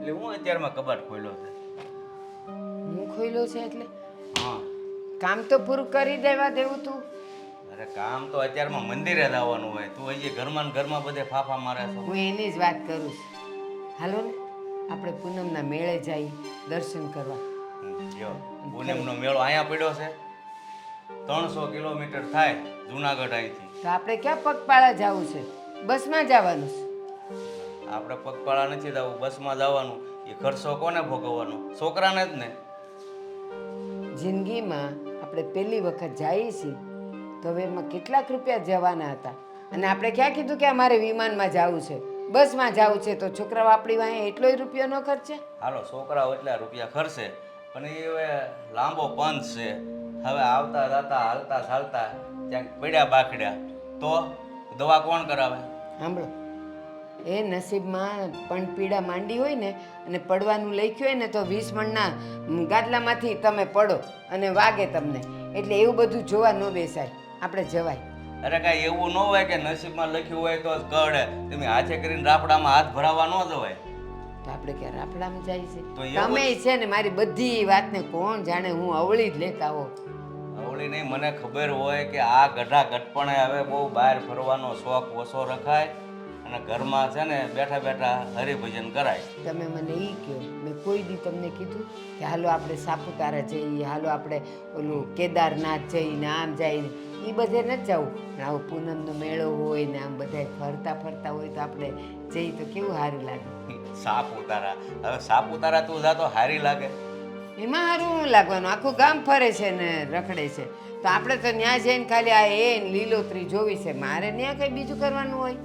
એટલે હું અત્યારમાં કબાટ ખોલ્યો છે. હું ખોઈલો છે એટલે હા. કામ તો પૂરું કરી દેવા દેવું તું. અરે કામ તો અત્યારમાં મંદિરે જ આવવાનું હોય. તું હજી ઘરમાં ને ઘરમાં બધે ફાફા મારે છો. હું એની જ વાત કરું છું. હાલો ને આપણે પૂનમના મેળે જઈ દર્શન કરવા. જો પૂનમનો મેળો અહીંયા પડ્યો છે. 300 કિલોમીટર થાય જુનાગઢ અહીંથી. તો આપણે ક્યાં પગપાળા જવું છે? બસમાં જવાનું છે. આપણે પગપાળા નથી જવું, બસમાં જવાનું. એ ખર્ચો કોને ભોગવવાનો? છોકરાને જ ને. જિંદગીમાં આપણે પહેલી વખત જઈએ છીએ તો હવે એમાં કેટલાક રૂપિયા જવાના હતા અને આપણે ક્યાં કીધું કે અમારે વિમાનમાં જવું છે, બસમાં જવું છે, તો છોકરાઓ આપણી વાંહે એટલોય રૂપિયો ન ખર્ચે. હાલો છોકરાઓ એટલા રૂપિયા ખર્ચે, પણ એ હવે લાંબો પંથ છે. હવે આવતા જતા હાલતા ચાલતા ક્યાંક પડ્યા બાખડ્યા તો દવા કોણ કરાવે? સાંભળો, એ નસીબમાં પણ પીડા માંડી હોય ને અને પડવાનું લખ્યું હોય ને તો 20 મણના ગાદલામાંથી તમે પડો અને વાગે તમને. એટલે એવું બધું જોવા ન બેસાય, આપણે જવાય. અરે કાંઈ એવું ન હોય કે નસીબમાં લખ્યું હોય તો જ કરડે. તમે હાથે કરીને રાફડામાં હાથ ભરાવા ન જવાય. તો આપણે ક્યાં રાફડામાં જાય છે? તો એવું તમે છે ને મારી બધી વાતને કોણ જાણે હું અવળી જ લેતા હો. આવડી નહીં, મને ખબર હોય કે આ ગઢા ગટપણે હવે બહુ બહાર ફરવાનો શોખ ઓછો રખાય અને ઘરમાં છે ને બેઠા બેઠા હરિભજન કરાય. તમે મને એ કહો, મેં કોઈ દી તમને કીધું કે હાલો આપણે સાપુતારા જઈએ, હાલો આપણે ઓલું કેદારનાથ જઈને આમ જઈને? એ બધે નથી જવું, પણ આવો પૂનમનો મેળો હોય ને આમ બધા ફરતા ફરતા હોય તો આપણે જઈએ તો કેવું સારું લાગે. સાપુતારા, હવે સાપુતારા તું જા તો સારી લાગે. એમાં સારું શું લાગવાનું? આખું ગામ ફરે છે ને રખડે છે, તો આપણે તો ત્યાં જઈને ખાલી આ એ લીલોતરી જોવી છે. મારે ત્યાં કંઈ બીજું કરવાનું હોય?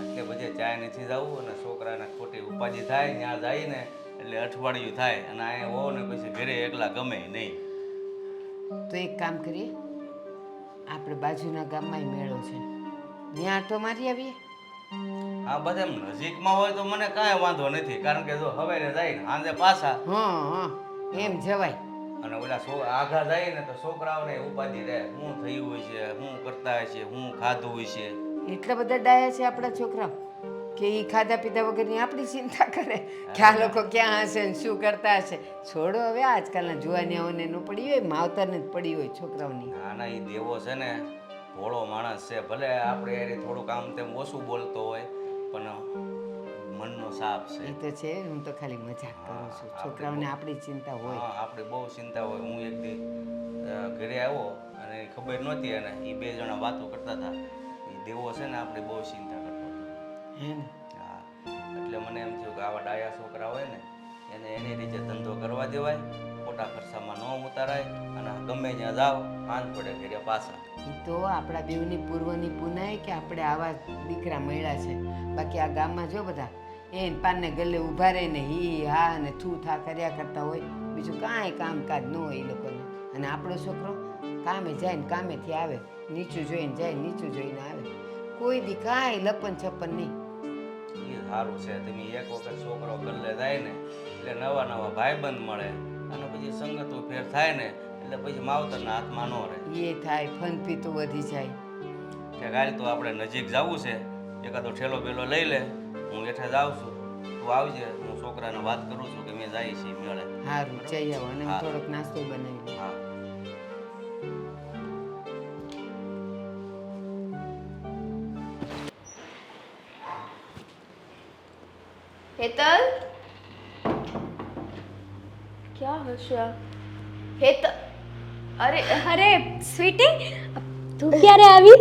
એટલે બધે ચાય નથી જવું અને છોકરાને ખોટી ઉપાધિ થાય. ત્યાં જાય ને એટલે અઠવાડિયું થાય અને અહીંયા હો ને પછી ઘરે એકલા ગમે નહીં. તો એક કામ કરીએ, આપણે બાજુના ગામમાં મેળો છે, ત્યાં આટો મારી આવીએ. આ બધા નજીકમાં હોય તો મને કાંઈ વાંધો નથી, કારણ કે જો હવારે જાય ને સાંજે પાછા. હા હા, એમ જવાય. અને ઓલા આઘા જાય ને તો છોકરાઓને ઉપાધિ રહે, શું થયું હોય છે, શું કરતા હોય છે, શું ખાધું હોય છે. એટલા બધા ડાયા છે આપણા છોકરાઓ કે એ ખાધા પીધા વગરની આપણી ચિંતા કરે કે આ લોકો ક્યાં હશે ને શું કરતા હશે. છોડો હવે, આજકાલના જુવાનિયાઓને ન પડી હોય, માવતરને જ પડી હોય છોકરાઓની. ના એ દેવો છે ને ભોળો માણસ છે. ભલે આપણે યાર થોડુંક આમ તેમ ઓછું બોલતો હોય પણ મનનો સાફ છે. એ તો છે, હું તો ખાલી મજાક કરું છું. છોકરાઓને આપણી ચિંતા હોય. હા, આપણે બહુ ચિંતા હોય. હું એક દી ઘરે આવ્યો અને ખબર નહોતી અને એ બે જણા વાતો કરતા હતા. એ દેવો છે ને આપણે બહુ ચિંતા કરતો હતો. હે ને? હા, એટલે મને એમ થયું કે આવા ડાયા છોકરા હોય ને એને એની રીતે ધંધો કરવા દેવાય, ખોટા ખર્ચામાં ન ઉતારાય અને ગમે ત્યાં જાઓ પાંચ પડે ઘરે પાછા. એ તો આપણા બેવની પૂર્વની પુનાય કે આપણે આવા દીકરા મળ્યા છે. બાકી આ ગામમાં જો બધા એને પાનને ગલ્લે ઊભા રહીને હી હા ને થૂ થા કર્યા કરતા હોય, બીજું કાંઈ કામકાજ ન હોય એ લોકોને. અને આપણો છોકરો કામે જાય ને કામેથી આવે, નીચું જોઈને જાય, નીચું જોઈને આવે, કોઈ દી કાંઈ લપન છપ્પન નહીં. એ સારું છે. તમે એક વખત છોકરો ગલ્લે જાય ને એટલે નવા નવા ભાઈબંધ મળે અને પછી સંગતો ફેર થાય ને એટલે પછી માવતરના હાથમાં ન રહે. એ થાય, ફન પીતું વધી જાય. કે કાલ તો આપણે નજીક જવું છે, એકાદો ઠેલો બેલો લઈ લે, હું હેઠે જાઉં છું, તું આવજે. હું છોકરાને વાત કરું છું કે મેં જાય છે મેળે. સારું, જઈ આવો અને હા. થોડોક નાસ્તો બનાવી લો. હા. हेतल, क्या हर्षा? हेतल, अरे સ્વીટી, તું ક્યારે આવી?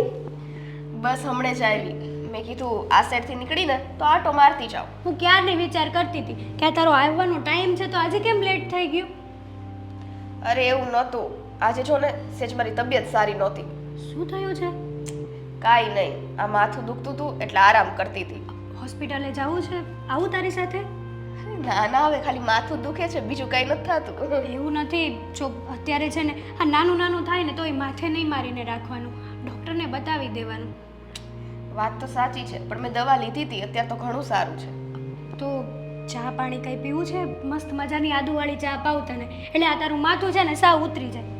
બસ હમણે જ આવી. મેં કીધું આ સાઈડથી નીકળીને તો આટો મારતી જાઉં. હું ક્યારની વિચાર કરતી હતી કે આ તારો આવવાનો ટાઈમ છે તો આજે કેમ લેટ થઈ ગયું? અરે એવું નહોતું. આજે જો ને સેજ મારી તબિયત સારી નહોતી. શું થયું છે? કાંઈ નહીં, આ માથું દુખતું હતું એટલે આરામ કરતી હતી. હોસ્પિટલે જવું છે? આવું તારી સાથે? ના ના, હવે ખાલી માથું દુખે છે, બીજું કંઈ નથી થતું. એવું નથી. જો અત્યારે છે ને આ નાનું નાનું થાય ને તો એ માથે નહીં મારીને રાખવાનું, ડૉક્ટરને બતાવી દેવાનું. વાત તો સાચી છે, પણ મેં દવા લીધી હતી, અત્યારે તો ઘણું સારું છે. તો ચા પાણી કંઈ પીવું છે? મસ્ત મજાની આદુવાળી ચા પાવ તને, એટલે આ તારું માથું છે ને સાવ ઉતરી જાય.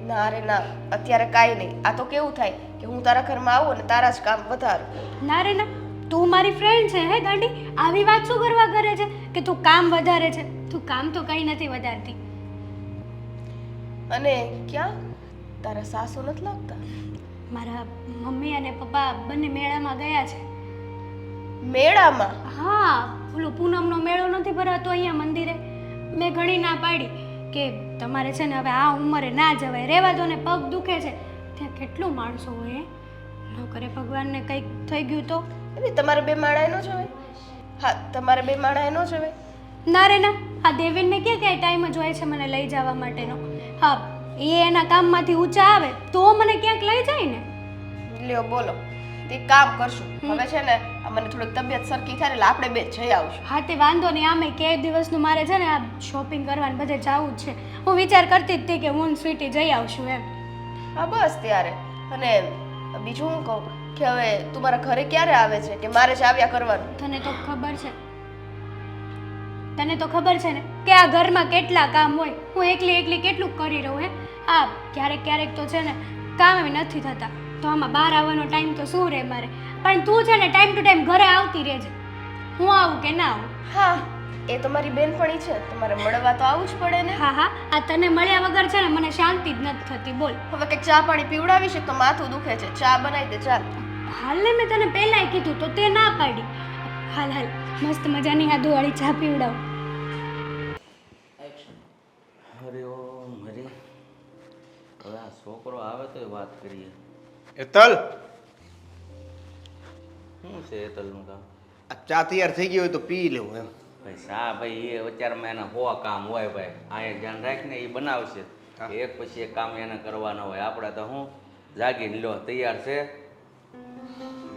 ના રે ના, અત્યારે કાંઈ નહીં. આ તો કેવું થાય કે હું તારા ઘરમાં આવું અને તારા જ કામ વધારું. ના રે ના, તું મારી ફ્રેન્ડ છે હે ગાંડી, આવી વાત શું કરવા કરે છે કે તું કામ વધારે છે? તું કામ તો કંઈ નથી વધારતી. અને ક્યાં તારા સાસુ નથી લાગતા? મારા મમ્મી અને પપ્પા બંને મેળામાં ગયા છે. મેળામાં? હા, ઓલો પૂનમનો મેળો નથી ભરાતો અહીંયા મંદિરે. મેં ઘણી ના પાડી કે તમારે છે ને હવે આ ઉંમરે ના જવાય, રહેવા દો ને, પગ દુખે છે. ત્યાં કેટલું માણસો હોય હે, ન કરે ભગવાનને કંઈક થઈ ગયું તો? એટલે તમારે બે માળાએ ન જવાય? હા, તમારે બે માળાએ ન જવાય? ના રે ના, આ દેવેનને ક્યાં ક્યાંય ટાઈમ જ હોય છે મને લઈ જવા માટેનો. હા, એ એના કામમાંથી ઊંચા આવે તો મને ક્યાંક લઈ જાય ને. લ્યો બોલો, તે કામ કરશું. હવે છે ને આ મને થોડીક તબિયત સરખી થાય એટલે આપણે બે જઈ આવશું. હા તે વાંધો નહીં, આમે કે એક દિવસનું મારે છે ને આ શોપિંગ કરવાને બધે જવું જ છે. હું વિચાર કરતી જ હતી કે હું ને સ્વીટી જઈ આવશું એમ. હા બસ ત્યારે. અને બીજું હું કહું કે હવે તું મારા ઘરે ક્યારે આવે છે કે મારે જ આવ્યા કરવાનું? તને તો ખબર છે, તને તો ખબર છે ને કે આ ઘરમાં કેટલા કામ હોય. હું એકલી એકલી કેટલું કરી રહું હે. આ ક્યારેક ક્યારેક તો છે ને કામ નથી થતા, તો આમાં બહાર આવવાનો ટાઈમ તો શું રહે મારે. પણ તું છે ને ટાઈમ ટુ ટાઈમ ઘરે આવતી રહેજે. હું આવું કે ના આવું? હા, એ તો મારી બેનપણી છે, તમારે મળવા તો આવવું જ પડે ને. હા હા, આ તને મળ્યા વગર છે ને મને શાંતિ જ નથી થતી. બોલ હવે કંઈક ચા પાણી પીવડાવી છે તો માથું દુખે છે, ચા બનાવી દે ચાલ. હાલ ને, મેં તને પહેલાંય કીધું તો તે ના પાડી. હાલ હાલ, મસ્ત મજાની આદુવાળી ચા પીવડાવ. હરિઓમ હરી. હવે આ છોકરો આવે તો વાત કરીએ. એતલ, શું છે એતલનું કામ? આ ચા તૈયાર થઈ ગઈ હોય તો પી લેવું એમ. ભાઈ શા ભાઈ, એ અત્યારમાં એના હો કામ હોય ભાઈ. અહીંયા ધ્યાન રાખીને એ બનાવશે, એક પછી એક કામ એને કરવાના હોય. આપણે તો હું જાગીને લો તૈયાર છે.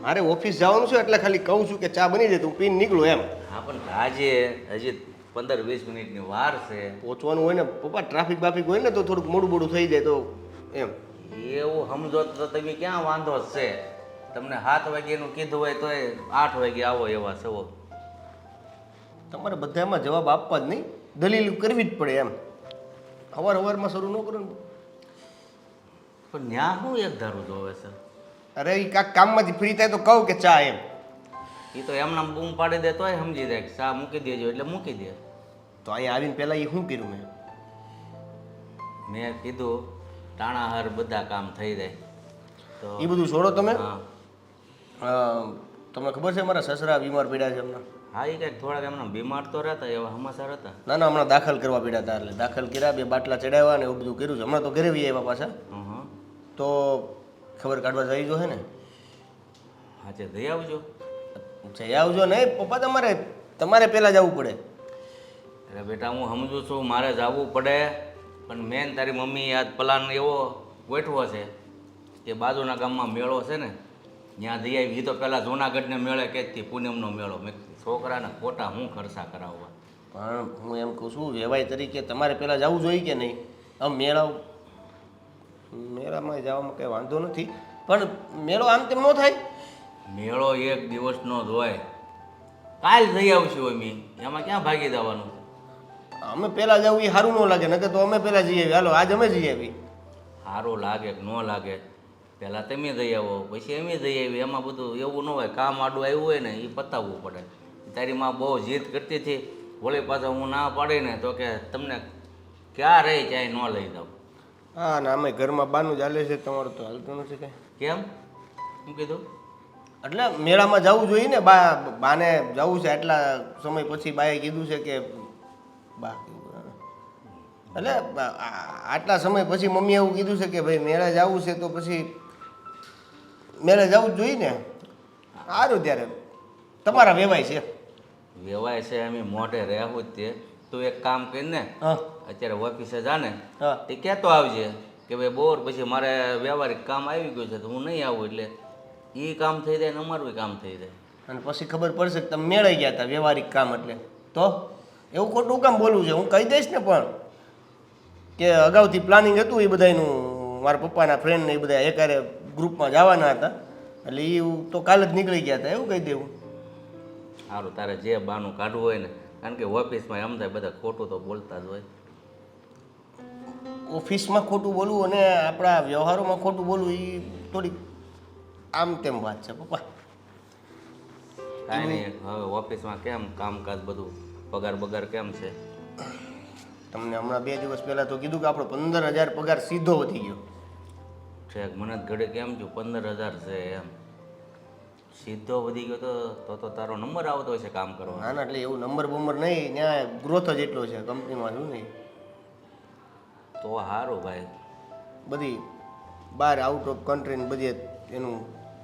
મારે ઓફિસ જવાનું છે એટલે ખાલી કહું છું કે ચા બની જાય તો હું પીને નીકળું એમ. હા પણ આજે હજી 15-20 મિનિટની વાર છે. પહોંચવાનું હોય ને પપ્પા, ટ્રાફિક બાફિક હોય ને તો થોડુંક મોડું મોડું થઈ જાય તો એમ. એવું સમજો તો તમે ક્યાં વાંધો જ છે? તમને 7 વાગ્યાનું કીધું હોય તો 8 વાગે આવો એવા છો. તમારે બધામાં જવાબ આપવા જ નહીં, દલીલ કરવી જ પડે એમ. અવારમાં શરૂ ન કરો ને. પણ ન્યા શું એક ધારું જોવે છે? અરે એ કાંક કામમાંથી ફ્રી થાય તો કહું કે ચા એમ. એ તો એમના બૂમ પાડી દે તોય સમજી જાય કે ચા મૂકી દેજો એટલે મૂકી દે. તો અહીંયા આવીને પહેલાં એ શું કર્યું મેં કીધું ટાણાહાર બધા કામ થઈ જાય તો એ બધું છોડો તમે. હા તમને ખબર છે મારા સસરા બીમાર પડ્યા છે હમણાં? હા એ કંઈક થોડાક એમના બીમાર તો રહેતા એવા સમાચાર હતા. ના ના, હમણાં દાખલ કરવા પડ્યા હતા. એટલે દાખલ કર્યા, 2 બાટલા ચડાવ્યા ને એવું બધું કર્યું છે. હમણાં તો ઘરે વી આવ્યા પાછા. તો ખબર કાઢવા જઈ જો હે ને. હાચે જઈ આવજો. જઈ આવજો નહીં પપ્પા, તમારે પહેલાં જવું પડે. અરે બેટા હું સમજુ છું મારે જવું પડે, પણ મેન તારી મમ્મી આજ પ્લાન એવો ગોઠવો છે કે બાજુના ગામમાં મેળો છે ને ત્યાં જઈ આવી. તો પહેલાં જૂનાગઢને મેળે કેથી પૂનમનો મેળો. મેં છોકરાને ખોટા હું ખર્ચા કરાવવા. પણ હું એમ કહું છું વ્યવહાર તરીકે તમારે પહેલાં જવું જોઈએ કે નહીં? આમ મેળામાં જવામાં કંઈ વાંધો નથી, પણ મેળો આમ તેમ ન થાય. મેળો એક દિવસનો જ હોય. કાલ જઈ આવશું અમે, એમાં ક્યાં ભાગી જવાનું? અમે પહેલાં જવું એ સારું ન લાગે, નકર તો અમે પહેલાં જઈ આવી. હાલો આજ અમે જઈ આવી. સારું લાગે કે ન લાગે, પહેલાં તમે જઈ આવો પછી અમે જઈ આવી. એમાં બધું એવું ન હોય, કામ આડું આવ્યું હોય ને એ પતાવવું પડે. તારી માં બહુ જીદ કરતી હતી, વળી પાછા હું ના પાડીને તો કે તમને ક્યાં રહી ક્યાંય ન લઈ જાઉં. હા ને અમે ઘરમાં બાનું ચાલે છે, તમારું તો હાલતું નથી કંઈ. કેમ? શું કીધું? એટલે મેળામાં જવું જોઈએ ને. બાને જવું છે આટલા સમય પછી. બાએ કીધું છે કે બા એટલે આટલા સમય પછી મમ્મીએ એવું કીધું છે કે ભાઈ મેળા જવું છે તો પછી મેળે જવું જ જોઈએ ને. સારું, ત્યારે તમારા વેવાય છે. વેવાય છે અમે મોઢે રહેવું જ તે. તું એક કામ કરીને હા અત્યારે ઓફિસે જા ને, હા તે કહેતો આવજે કે ભાઈ બોર પછી મારે વ્યવહારિક કામ આવી ગયું છે તો હું નહીં આવું. એટલે એ કામ થઈ જાય ને અમારું કામ થઈ જાય. અને પછી ખબર પડશે કે તમે મેળાઈ ગયા હતા વ્યવહારિક કામ. એટલે તો એવું ખોટું કામ બોલવું છે? હું કહી દઈશ ને પણ કે અગાઉથી પ્લાનિંગ હતું એ બધાનું. મારા પપ્પાના ફ્રેન્ડને એ બધા એકારે ગ્રુપમાં જવાના હતા, એટલે એ તો કાલે જ નીકળી ગયા હતા. એવું કહી દેવું. સારું, તારે જે બાનું કાઢવું હોય ને, કારણ કે ઓફિસમાં એમ થાય બધા ખોટું તો બોલતા જ હોય. ઓફિસમાં ખોટું બોલવું અને આપણા વ્યવહારોમાં ખોટું બોલવું એ થોડીક આમ તેમ વાત છે પપ્પા. કાંઈ નહીં. હવે ઓફિસમાં કેમ કામકાજ બધું પગાર બગાર કેમ છે? તમને હમણાં 2 દિવસ પહેલાં તો કીધું કે આપણો 15,000 પગાર સીધો વધી ગયો. છેક મને જ ઘડે કેમ છું 15,000 છે એમ સીધો વધી ગયો તો તારો નંબર આવતો હશે કામ કરવાનો. ના ના, એટલે એવું નંબર બંબર નહીં, ત્યાં ગ્રોથ જ એટલો છે કંપનીમાં. શું નહીં તો સારું ભાઈ. બધી બહાર આઉટ ઓફ કન્ટ્રી ને બધી એનું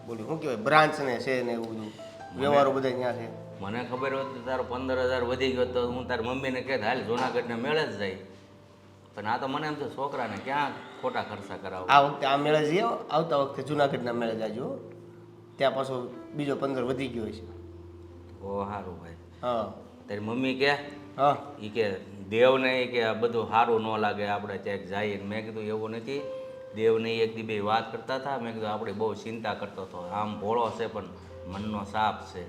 બોલ્યું શું કહેવાય બ્રાન્ચ ને છે ને એવું બધું વ્યવહારો બધા ત્યાં છે. મને ખબર હોત તો તારો 15,000 વધી ગયો તો હું તારી મમ્મીને કહેત હાલ જુનાગઢને મેળે જ જાય. પણ આ તો મને એમ છે છોકરાને ક્યાં ખોટા ખર્ચા કરાવો. આ વખતે આ મેળે જઈએ, આવતા વખતે જુનાગઢના મેળે જાજો, ત્યાં પાછો બીજો 15 વધી ગયો છે. ઓ સારું ભાઈ. હા તારી મમ્મી કે હા એ કે દેવને ઈ કે આ બધું સારું ન લાગે આપણે ક્યાંક જઈએ. મેં કીધું એવું નથી. દેવને એક દી બે વાત કરતા હતા. મેં કીધું આપણે બહુ ચિંતા કરતો હતો. આમ ભોળો છે પણ મનનો સાપ છે.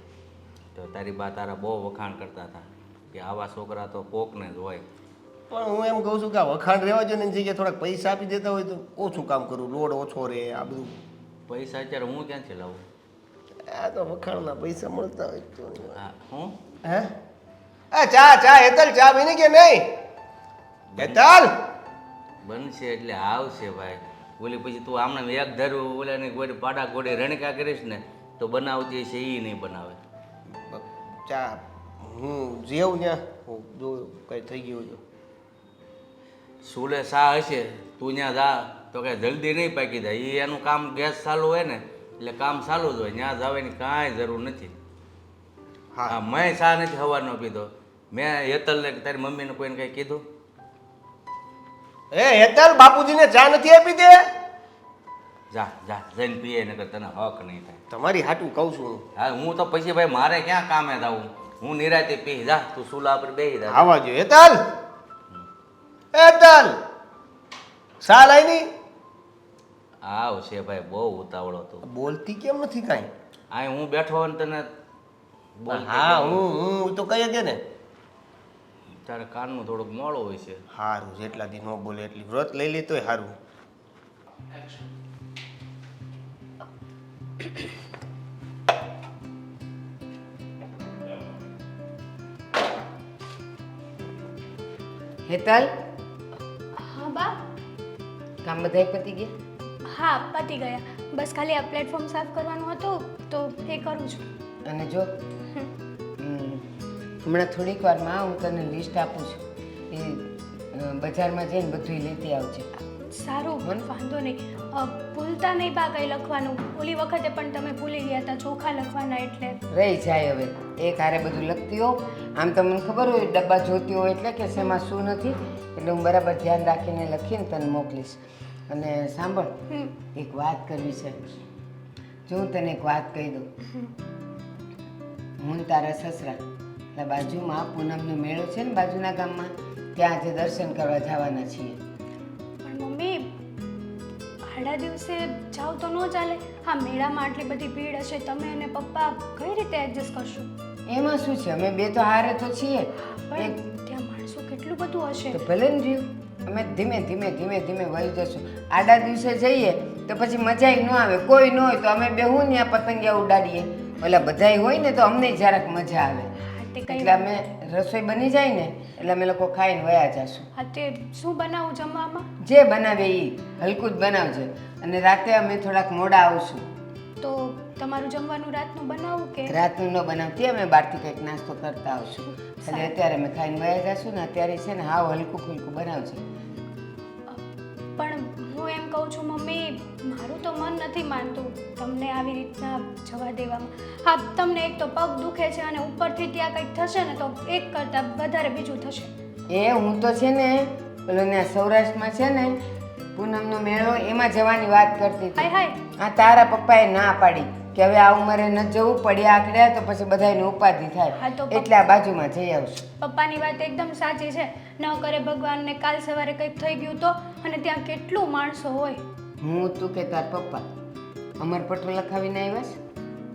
તો તારી બા તારા બહુ વખાણ કરતા હતા કે આવા છોકરા તો કોકને જ હોય. પણ હું એમ કહું છું કે આ વખાણ રહેવા જો ને એની જગ્યાએ થોડાક પૈસા આપી દેતા હોય તો ઓછું કામ કરું, લોડ ઓછો રહે. આ બધું પૈસા અત્યારે હું ક્યાંથી લાવું? આ તો વખાણના પૈસા મળતા હોય તો. હા હું હે આ ચા હેતલ ચા બની કે નહીં? હેતલ બનશે એટલે આવશે ભાઈ. ઓલી પછી તું આમને એક ધરું ઓલાની ગોળી પાડા ગોળી રણકા કરીશ ને તો બનાવતી છે એ નહીં બનાવે. ચા હું જેવું ત્યાં હું જો કંઈ થઈ ગયું તો સુલે સા હશે તું ત્યાં જા તો કાંઈ જલ્દી નહીં પાકી જાય. એ એનું કામ ગેસ ચાલુ હોય ને એટલે કામ ચાલુ જ હોય. ત્યાં જવાની કાંઈ જરૂર નથી. હા મેં ચા નથી સવારનો પીધો. મેં હેતલને તારી મમ્મીને કોઈને કંઈ કીધું? એ હેતલ બાપુજીને ચા નથી આપી દે. જા જા જઈને પીએ નકર તને હક નહીં થાય. તમારી હાટું કહું છું હું. હા હું તો પછી ભાઈ મારે ક્યાં કામે જાવું? હું નિરાતે પી જા તું સુલા પર બેસી જા. આવા જો હેતલ હેતલ ચા લાઈ ની. આવશે ભાઈ બહુ ઉતાવળો તું. બોલતી કેમ નથી કાંઈ? આ હું બેઠો હોય ને તને બોલતી હા કેમ? હું તો કહીએ કે ને તારે કાનનું થોડુંક મોડું હોય છે. સારું જેટલા દી ન બોલે એટલી વ્રત લઈ લે તોય સારું. હેતલ હા બા. કામ બધાય પતી ગયા? હા પતી ગયા. બસ ખાલી આ પ્લેટફોર્મ સાફ કરવાનું હતું તો એ કરું છું. અને જો હમણાં થોડીક વારમાં હું તને લિસ્ટ આપું છું. એ બજારમાં જઈને બધું લેતી આવજે. સારું વાંધો નહીં. ભૂલતા નહીં બા કંઈ લખવાનું. ઓલી વખતે પણ તમે ભૂલી ગયા હતા ચોખા લખવાના એટલે. રહી જાય હવે એક હારે બધું લખતી હોઉં. આમ તો મને ખબર હોય ડબ્બા જોતી હોય એટલે કે શેમાં શું નથી, એટલે હું બરાબર ધ્યાન રાખીને લખીને તને મોકલીશ. અને સાંભળ, એક વાત કરવી છે. જો હું તને એક વાત કહી દઉં. હું ને તારા સસરા એટલે બાજુમાં પૂનમનો મેળો છે ને બાજુના ગામમાં, ત્યાં આજે દર્શન કરવા જવાના છીએ. પણ મમ્મી આડા દિવસે જાઓ તો ન ચાલે. હા મેળામાં આટલી બધી ભીડ હશે, તમે અને પપ્પા કઈ રીતે એડજસ્ટ કરશો? એમાં શું છે, અમે બે તો હારે તો છીએ. પણ ત્યાં માણસો કેટલું બધું હશે. તો ભલે ને રહ્યું, અમે ધીમે ધીમે ધીમે ધીમે વહી જશું. આડા દિવસે જઈએ તો પછી મજાય ન આવે. કોઈ ન હોય તો અમે બેહું ને આ પતંગિયા ઉડાડીએ. ઓલા બધાય હોય ને તો અમને જરાક મજા આવે. એટલે અમે રસોઈ બની જાય ને એટલે અમે લોકો ખાઈને વયા જશું. હા તે શું બનાવું જમવામાં? જે બનાવે એ હલકું જ બનાવજે. અને રાતે અમે થોડાક મોડા આવશું. તો તમારું જમવાનું રાતનું બનાવું કે? રાતનું ન બનાવતી, અમે બહારથી કંઈક નાસ્તો કરતા આવશું. એટલે અત્યારે અમે ખાઈને વયા જશું ને અત્યારે છે ને હાવ હલકું ફુલકું બનાવજે. પણ હું એમ કહું છું મમ્મી, મારું તો મન નથી માનતું તમને આવી રીતના જવા દેવામાં. હા તમને એક તો પગ દુખે છે અને ઉપરથી ત્યાં કંઈક થશે ને તો એક કરતાં વધારે બીજું થશે. એ હું તો છે ને પેલો ત્યાં સૌરાષ્ટ્રમાં છે ને પૂનમનો મેળો એમાં જવાની વાત કરતી હતી. હાય હા તારા પપ્પાએ ના પાડી કે હવે આ ઉંમરે ન જવું, પડ્યા આખડ્યા તો પછી બધાને ઉપાધિ હા થાય, તો એટલે આ બાજુમાં જઈ આવશું. પપ્પાની વાત એકદમ સાચી છે. ન કરે ભગવાનને કાલ સવારે કંઈક થઈ ગયું તો, અને ત્યાં કેટલું માણસો હોય. હું તું કે તાર પપ્પા અમર પટો લખાવીને આવ્યા છે?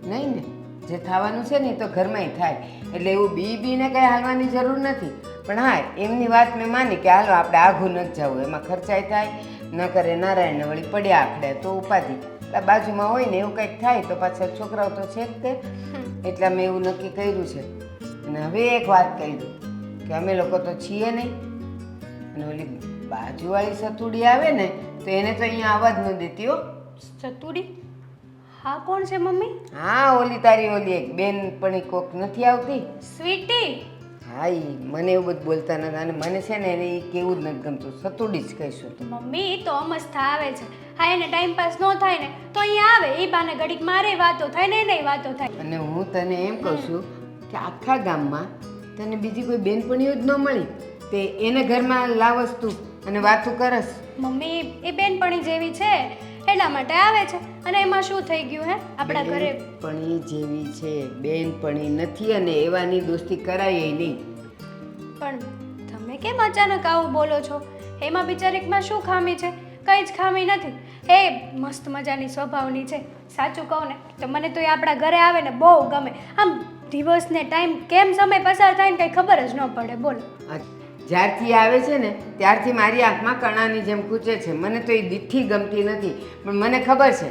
નહીં ને, જે થવાનું છે ને એ તો ઘરમાંય થાય. એટલે એવું બીને કંઈ હાલવાની જરૂર નથી. પણ હા એમની વાત મેં માની કે હાલો આપણે આઘું નથી જવું, એમાં ખર્ચાય થાય. ન કરે નારાયણ વળી પડ્યા આખડે તો ઉપાધિ. બાજુમાં હોય ને એવું કંઈક થાય તો પાછળ છોકરાઓ તો છે જ તે. એટલે મેં એવું નક્કી કર્યું છે. અને હવે એક વાત કહી દઉં કે અમે લોકો તો છીએ નહીં, અને ઓલી બાજુવાળી સતુડી આવે ને તો એને તો અહીંયા આવવા જ ન દેતી હો. સતુડી? હા, કોણ છે મમ્મી? હા, ઓલી તારી ઓલી એક બેનપણી કોક નથી આવતી? સ્વીટી? હા, ઈ મને એવું બધું બોલતા નથી, અને મને છે ને એને એ કેવું જ નથી ગમતું, સતુડી જ કહીશું તું. મમ્મી ઈ તો અમસ્તા આવે છે. હા, એને ટાઈમ પાસ ન થાય ને તો અહીંયા આવે, એ બાને ઘડીક મારે વાતો થાય ને એને વાતો થાય. અને હું તને એમ કહું છું કે આખા ગામમાં તને બીજી કોઈ બેનપણીઓ જ ન મળી તે એને ઘરમાં લાવસ તું અને વાતું કરસ. મમ્મી એ બેનપણી જેવી છે એટલા માટે આવે છે, અને એમાં શું થઈ ગયું હે? આપણા ઘરે બેનપણી જેવી છે, બેનપણી નથી, અને એવાની દોસ્તી કરાય નહીં. પણ તમે કેમ અચાનક આવું બોલો છો? એમાં બિચારીકમાં શું ખામી છે? કંઈ જ ખામી નથી. એ મસ્ત મજાની સ્વભાવની છે. સાચું કહું ને તો મને તો એ આપણા ઘરે આવે ને બહુ ગમે. આમ દિવસને ટાઈમ કેમ સમય પસાર થાય ને કંઈ ખબર જ ન પડે. બોલો. જ્યારથી આવે છે ને ત્યારથી મારી આંખમાં કણાની જેમ કૂચે છે. મને તો એ દીઠી ગમતી નથી, પણ મને ખબર છે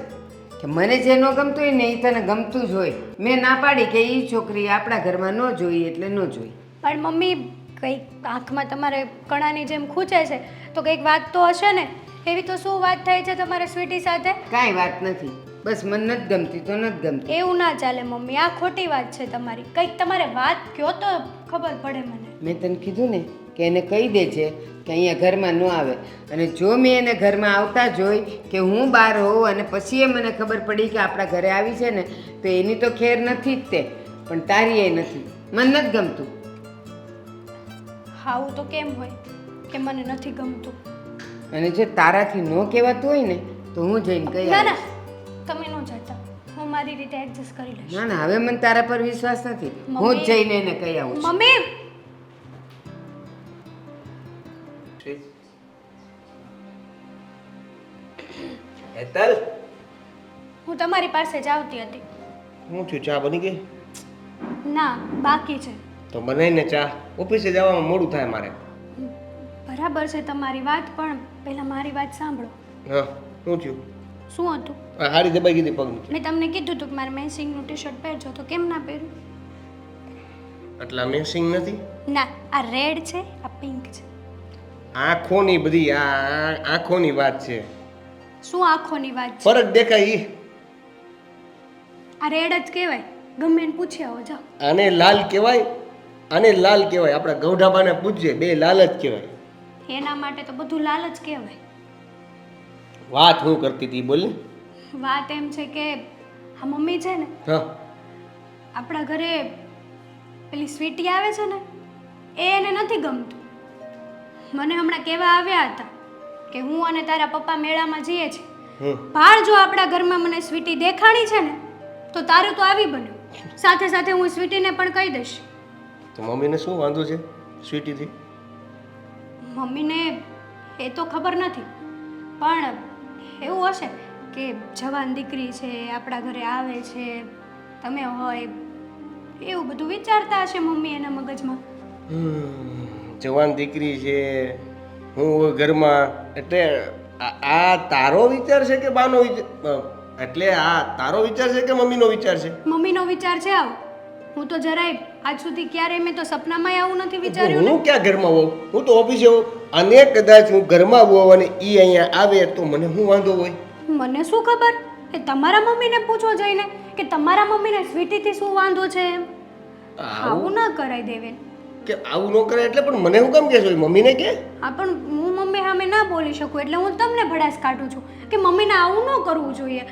કે મને જે ન ગમતું હોય ને એ તને ગમતું જ હોય. મેં ના પાડી કે એ છોકરી આપણા ઘરમાં ન જોઈ એટલે ન જોઈ. પણ મમ્મી કંઈક આંખમાં તમારે કણાની જેમ ખૂંચે છે તો કંઈક વાત તો હશે ને? એવી તો શું વાત થાય છે તમારે સ્વીટી સાથે? કાંઈ વાત નથી, બસ મને નથી ગમતી તો નથી ગમતી. એવું ના ચાલે મમ્મી, આ ખોટી વાત છે તમારી. કંઈક તમારે વાત કયો તો ખબર પડે મને. મેં તને કીધું ને કે એને કહી દે છે કે અહીંયા ઘરમાં ન આવે, અને જો મેં એને ઘરમાં આવતા જોઈ કે હું બહાર હોઉં અને પછી એ મને ખબર પડી કે આપણા ઘરે આવી છે ને તો એની તો ખેર નથી જ તે, પણ તારી એ નથી. મને નથી ગમતું. આવું તો કેમ હોય કે મને નથી ગમતું? અને જો તારાથી ન કહેવાતું હોય ને તો હું જઈને કહી ના આવીશ. ના, તમે ન જતા, હું મારી રીતે એડજસ્ટ કરી લઈશ. ના ના, હવે મને તારા પર વિશ્વાસ નથી. હું જ જઈને એને કહી આવું છું. મમ્મી હેતલ, હું તમારી પાસે જ આવતી હતી. હું છું, ચા બની ગઈ? ના, બાકી છે. તો બનાવીને ચા. ઓફિસે જવામાં મોડું થાય મારે. બરાબર છે તમારી વાત, પણ પહેલા મારી વાત સાંભળો. હા, શું થયું? શું હતું? આ હારી દબાઈ ગઈ હતી પગની. મેં તમને કીધું હતું કે મારે મેચિંગનું ટી શર્ટ પહેરજો, તો કેમ ના પહેર્યું? આટલા મેસિંગ નથી. ના, આ રેડ છે, આ પિંક છે. આંખોની બધી આ આંખોની વાત છે. શું આંખોની વાત છે? ફરક દેખાય ઈ. આ રેડ જ કહેવાય, ગમે એને પૂછી આવો જાઓ. આને લાલ કહેવાય, આને લાલ કહેવાય. આપણા ગૌઢાબાને પૂછજે, બે લાલ જ કહેવાય. એના માટે તો બધું લાલ જ કહેવાય. વાત હું કરતી હતી બોલ ને. વાત એમ છે કે આ મમ્મી છે ને, હા, આપણા ઘરે પેલી સ્વીટી આવે છે ને એ એને નથી ગમતું. મને હમણાં કહેવા આવ્યા હતા કે હું અને તારા પપ્પા મેળામાં જઈએ છીએ, ભાળ જો આપણા ઘરમાં મને સ્વીટી દેખાણી છે ને તો તારું તો આવી બન્યું. સાથે સાથે હું સ્વીટીને પણ કહી દઈશ. તો મમ્મીને શું વાંધો છે સ્વીટીથી? મમ્મીને એ તો ખબર નથી, પણ એવું હશે કે જવાન દીકરી છે, આપણા ઘરે આવે છે, તમે હોય એવું બધું વિચારતા હશે મમ્મી એના મગજમાં. જવાન દીકરી છે, હું હોય ઘરમાં, એટલે આ તારો વિચાર છે કે બાનો વિચાર? એટલે આ તારો વિચાર છે કે મમ્મીનો વિચાર છે? મમ્મીનો વિચાર છે આવો. હું તો જરાય આજ સુધી ક્યારેય મેં તો સપનામાંય આવું નથી વિચાર્યું ને. હું ક્યાં ઘરમાં હોઉં? હું તો ઓફિસે હોઉં. અને કદાચ હું ઘરમાં હોઉં અને એ અહીંયા આવે તો મને શું વાંધો હોય? મને શું ખબર? એ તમારા મમ્મીને પૂછો જઈને કે તમારા મમ્મીને સ્વીટીથી શું વાંધો છે એમ. આવું ના કરાય દેવેન. કે આવું ન કરે એટલે પણ મને હું કેમ કહેશો? મમ્મીને કે? હા, પણ હું મમ્મી સામે ના બોલી શકું એટલે હું તમને ભડાસ કાઢું છું કે મમ્મીને આવું ન કરવું જોઈએ.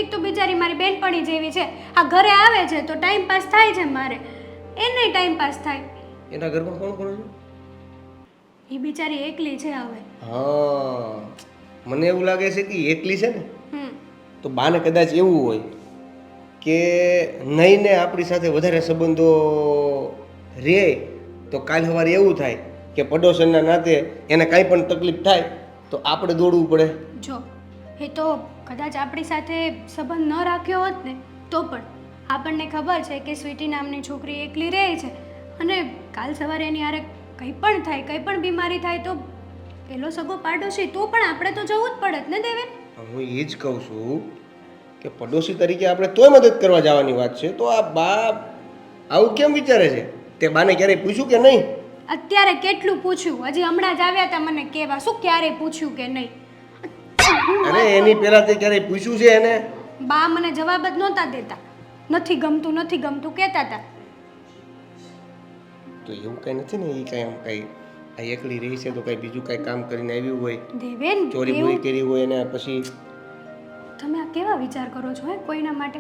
એક તો બિચારી મારી બેનપણી જેવી છે, આ ઘરે આવે છે તો ટાઈમ પાસ થાય છે, મારે એને ટાઈમ પાસ થાય. એના ઘરમાં કોણ કોણ છે? એ બિચારી એકલી છે હવે. હા, મને એવું લાગે છે કે એકલી છે ને હમ તો બાને કદાચ એવું હોય કે નહીં ને આપણી સાથે વધારે સંબંધો રહે તો કાલ સવારે એવું થાય કે પડોશીના નાતે એને કાંઈ પણ તકલીફ થાય તો આપણે દોડવું પડે. જો એ તો કદાચ આપણી સાથે સંબંધ ન રાખ્યો હોત ને તો પણ આપણને ખબર છે કે સ્વીટી નામની છોકરી એકલી રહે છે, અને કાલ સવારે એની હારે કંઈ પણ થાય, કંઈ પણ બીમારી થાય તો પેલો સગો પાડોશી તો પણ આપણે તો જવું જ પડે જ ને દેવેન. હું એ જ કહું છું કે પડોશી તરીકે આપણે તોય મદદ કરવા જવાની વાત છે, તો આ બા આવું કેમ વિચારે છે? તે બાને ક્યારેય પૂછ્યું કે નહીં? અત્યારે કેટલું પૂછ્યું, હજી હમણાં જ આવ્યા હતા મને કહેવા, શું ક્યારેય પૂછ્યું કે નહીં? અરે એની પહેલા તે ક્યારેય પૂછ્યું છે એને? બા મને જવાબ જ નહોતા દેતા, નથી ગમતું નથી ગમતું કહેતા હતા. તો એવું કંઈ નથી ને, એ કંઈ આમ કંઈ આ એકલી રહી છે તો કંઈ બીજું કંઈ કામ કરીને આવ્યું હોય, દેવેન ચોરી બોરી કરી હોય ને પછી તમે આ કેવા વિચાર કરો છો હે કોઈના માટે?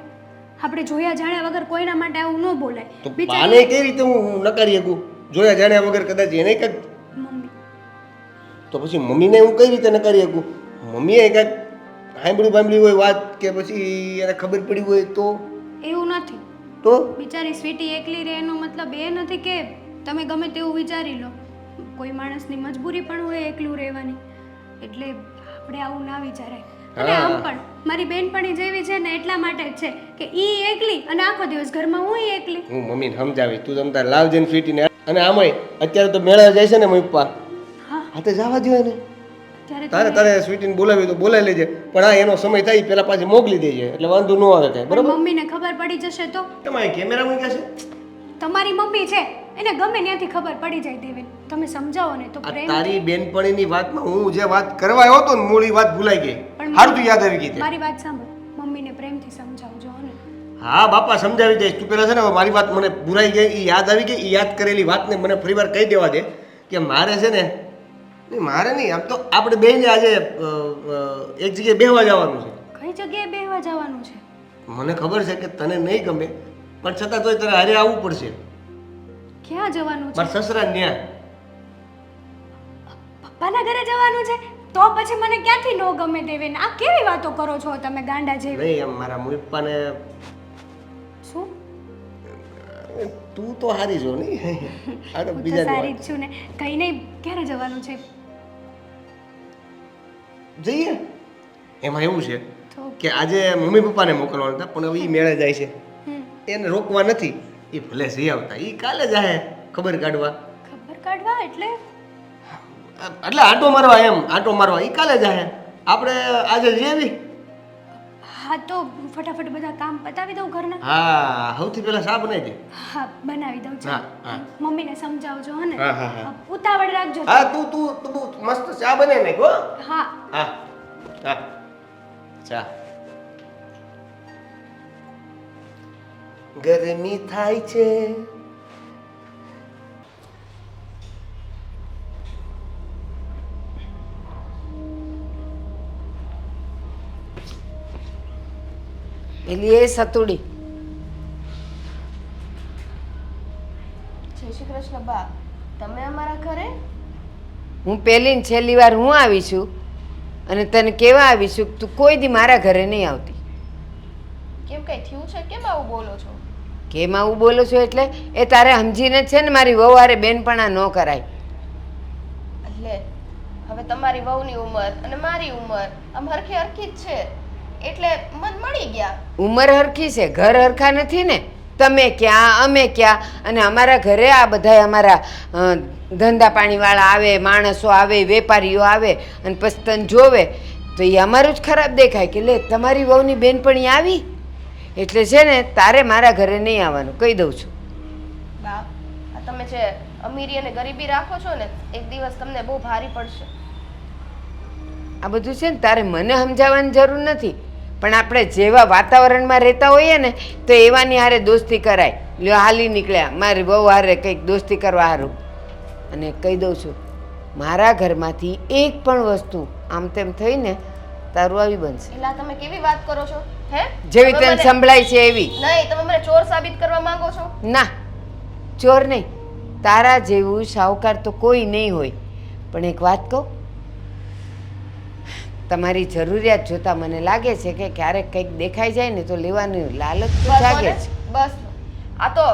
આપણે જોયા જાણ્યા વગર કોઈના માટે આવું ન બોલાય. તો બાને કઈ રીતે હું નકારી શકું? જોયા જાણ્યા વગર કદાચ એને કંઈક, મમ્મી તો પછી મમ્મીને હું કઈ રીતે નકારી શકું? મમ્મીએ કંઈક સાંભળી હોય વાત, કે પછી એને ખબર પડી હોય તો? એવું નથી. તો બિચારી સ્વીટી એકલી રહે એનો મતલબ એ નથી કે તમે ગમે તેવું વિચારી લો. કોઈ માણસની મજબૂરી પણ હોય એકલું રહેવાની, એટલે આપણે આવું ના વિચારાય. અને આમ પણ મારી બેનપણી જેવી છે ને એટલા માટે જ છે કે ઈ એકલી અને આખો દિવસ ઘરમાં હું એકલી. હું મમ્મીને સમજાવી, તું તમતાર લાવજે ને સ્વીટીને. અને આમાંય અત્યારે તો મેળા જાય છે ને મમ્મી પપ્પા, હા તો જવા દો એને. તારે સ્વીટીને બોલાવી તો બોલાવી લેજે, પણ હા એનો સમય થાય પેલા પાછી મોકલી દેજે, એટલે વાંધો ન આવે કાંઈ. બરાબર? મમ્મીને ખબર પડી જશે તો? તમારે કેમેરા મૂક્યા છે? તમારી મમ્મી છે, એને ગમે ત્યાંથી ખબર પડી જાય. દેવેન તમે સમજાવો ને તો આ પ્રેમ. તારી બેનપણીની વાતમાં હું જે વાત કરવા આવ્યો હતો ને મૂળી વાત ભૂલાઈ ગઈ. પણ હારું તું યાદ આવી ગઈ તે. મારી વાત સાંભળો, મમ્મીને પ્રેમથી સમજાવજો ને. હા બાપા સમજાવી દઈશ. તું પેલા છે ને મારી વાત મને ભૂલાઈ ગઈ, એ યાદ આવી ગઈ. એ યાદ કરેલી વાતને મને ફરીવાર કહી દેવા દે કે મારે છે ને, મારે નહીં, આમ તો આપણે બેને આજે એક જગ્યાએ બેહવા જવાનું છે. કઈ જગ્યાએ બેહવા જવાનું છે? મને ખબર છે કે તને નહીં ગમે, પણ છતાં તોય તારે હારે આવવું પડશે. ક્યાં જવાનું છે? મારા સસરા ન્યા. પપ્પાના ઘરે જવાનું છે? તો પછી મને ક્યાંથી ન ગમે દેવેન? આ કેવી વાતો કરો છો તમે ગાંડા જેવી? નહીં એમ મારા મમ્મી પપ્પાને. શું? તું તો હારી જો નહીં. આ તો હું તો બીજા સારી જ છું ને. કઈ નહીં, ક્યારે જવાનું છે? જઈએ. એમાં એવું છે તો કે આજે મમ્મી પપ્પાને મોકલવાના હતા, પણ હવે એ મેળે જાય છે, હમ, એને રોકવા નથી. એ ભલે જઈ આવતા, એ કાલે જાય ખબર કાઢવા. ખબર કાઢવા એટલે? એટલે આંટો મારવા, એમ આંટો મારવા. એ કાલે જાય, આપણે આજે જઈ આવી. હા તો ફટાફટ બધા કામ પતાવી દઉં ઘરના. હા સૌથી પહેલા શા બનાવી દે. હા બનાવી દઉં છું. હા, હા. મમ્મીને સમજાવજો હો ને. હા, હા, હા. ઉતાવળ રાખજો. હા તું મસ્ત ચા બનાવી નાખ હો. હા. હા હા ચા. ગરમી થાય છે. પેલી એ સતુડી, જય શ્રી કૃષ્ણ બા, તમે અમારા ઘરે? હું પહેલી ને છેલ્લી વાર હું આવી છું, અને તને કેવા આવી છું તું કોઈ દી મારા ઘરે નહીં આવતી. કેમ કઈ થયું છે? કેમ આવું બોલો છો? કેમ આવું બોલો છો એટલે? એ તારે સમજીને જ છે ને મારી વહુવારે બેનપણા ન કરાય. એટલે હવે તમારી વહુની ઉંમર અને મારી ઉંમર આમ હરખી હરખી જ છે, એટલે મન મળી ગયા. ઉંમર હરખી છે, ઘર હરખા નથી ને. તમે ક્યાં અમે ક્યાં, અને અમારા ઘરે આ બધા અમારા ધંધા પાણીવાળા આવે, માણસો આવે, વેપારીઓ આવે, અને પછી તને જોવે તો એ અમારું જ ખરાબ દેખાય કે લે તમારી વહુની બેનપણી આવી. એટલે છે ને તારે મારા ઘરે નહીં આવવાનું, કહી દઉં છું. બા, આ તમે જે અમીરી અને ગરીબી રાખો છો ને, એક દિવસ તમને બહુ ભારી પડશે. આ બધું છે ને તારે મને સમજાવવાની જરૂર નથી, પણ આપણે જેવા વાતાવરણમાં રહેતા હોઈએ ને તો એવાની હારે દોસ્તી કરાય. લ્યો હાલી નીકળ્યા મારી બહુ હારે કંઈક દોસ્તી કરવા સારું. અને કહી દઉં છું, મારા ઘરમાંથી એક પણ વસ્તુ આમ તેમ થઈને તારું આવી બનશે. એલા તમે કેવી વાત કરો છો? હે? જેવી તમે તને મને- સંભળાય છે એવી નહીં, તમે મને ચોર સાબિત કરવા માંગો છો? ના. ચોર નહીં, તારા જેવું શાહુકાર તો કોઈ નહીં હોય. પણ એક વાત કહું, તમારી જરૂરિયાત જોતા મને લાગે છે કે ક્યારેક કંઈક દેખાઈ જાય ને તો લેવાની લાલચ તો બસ જાગે મને- છે. બસ આ તો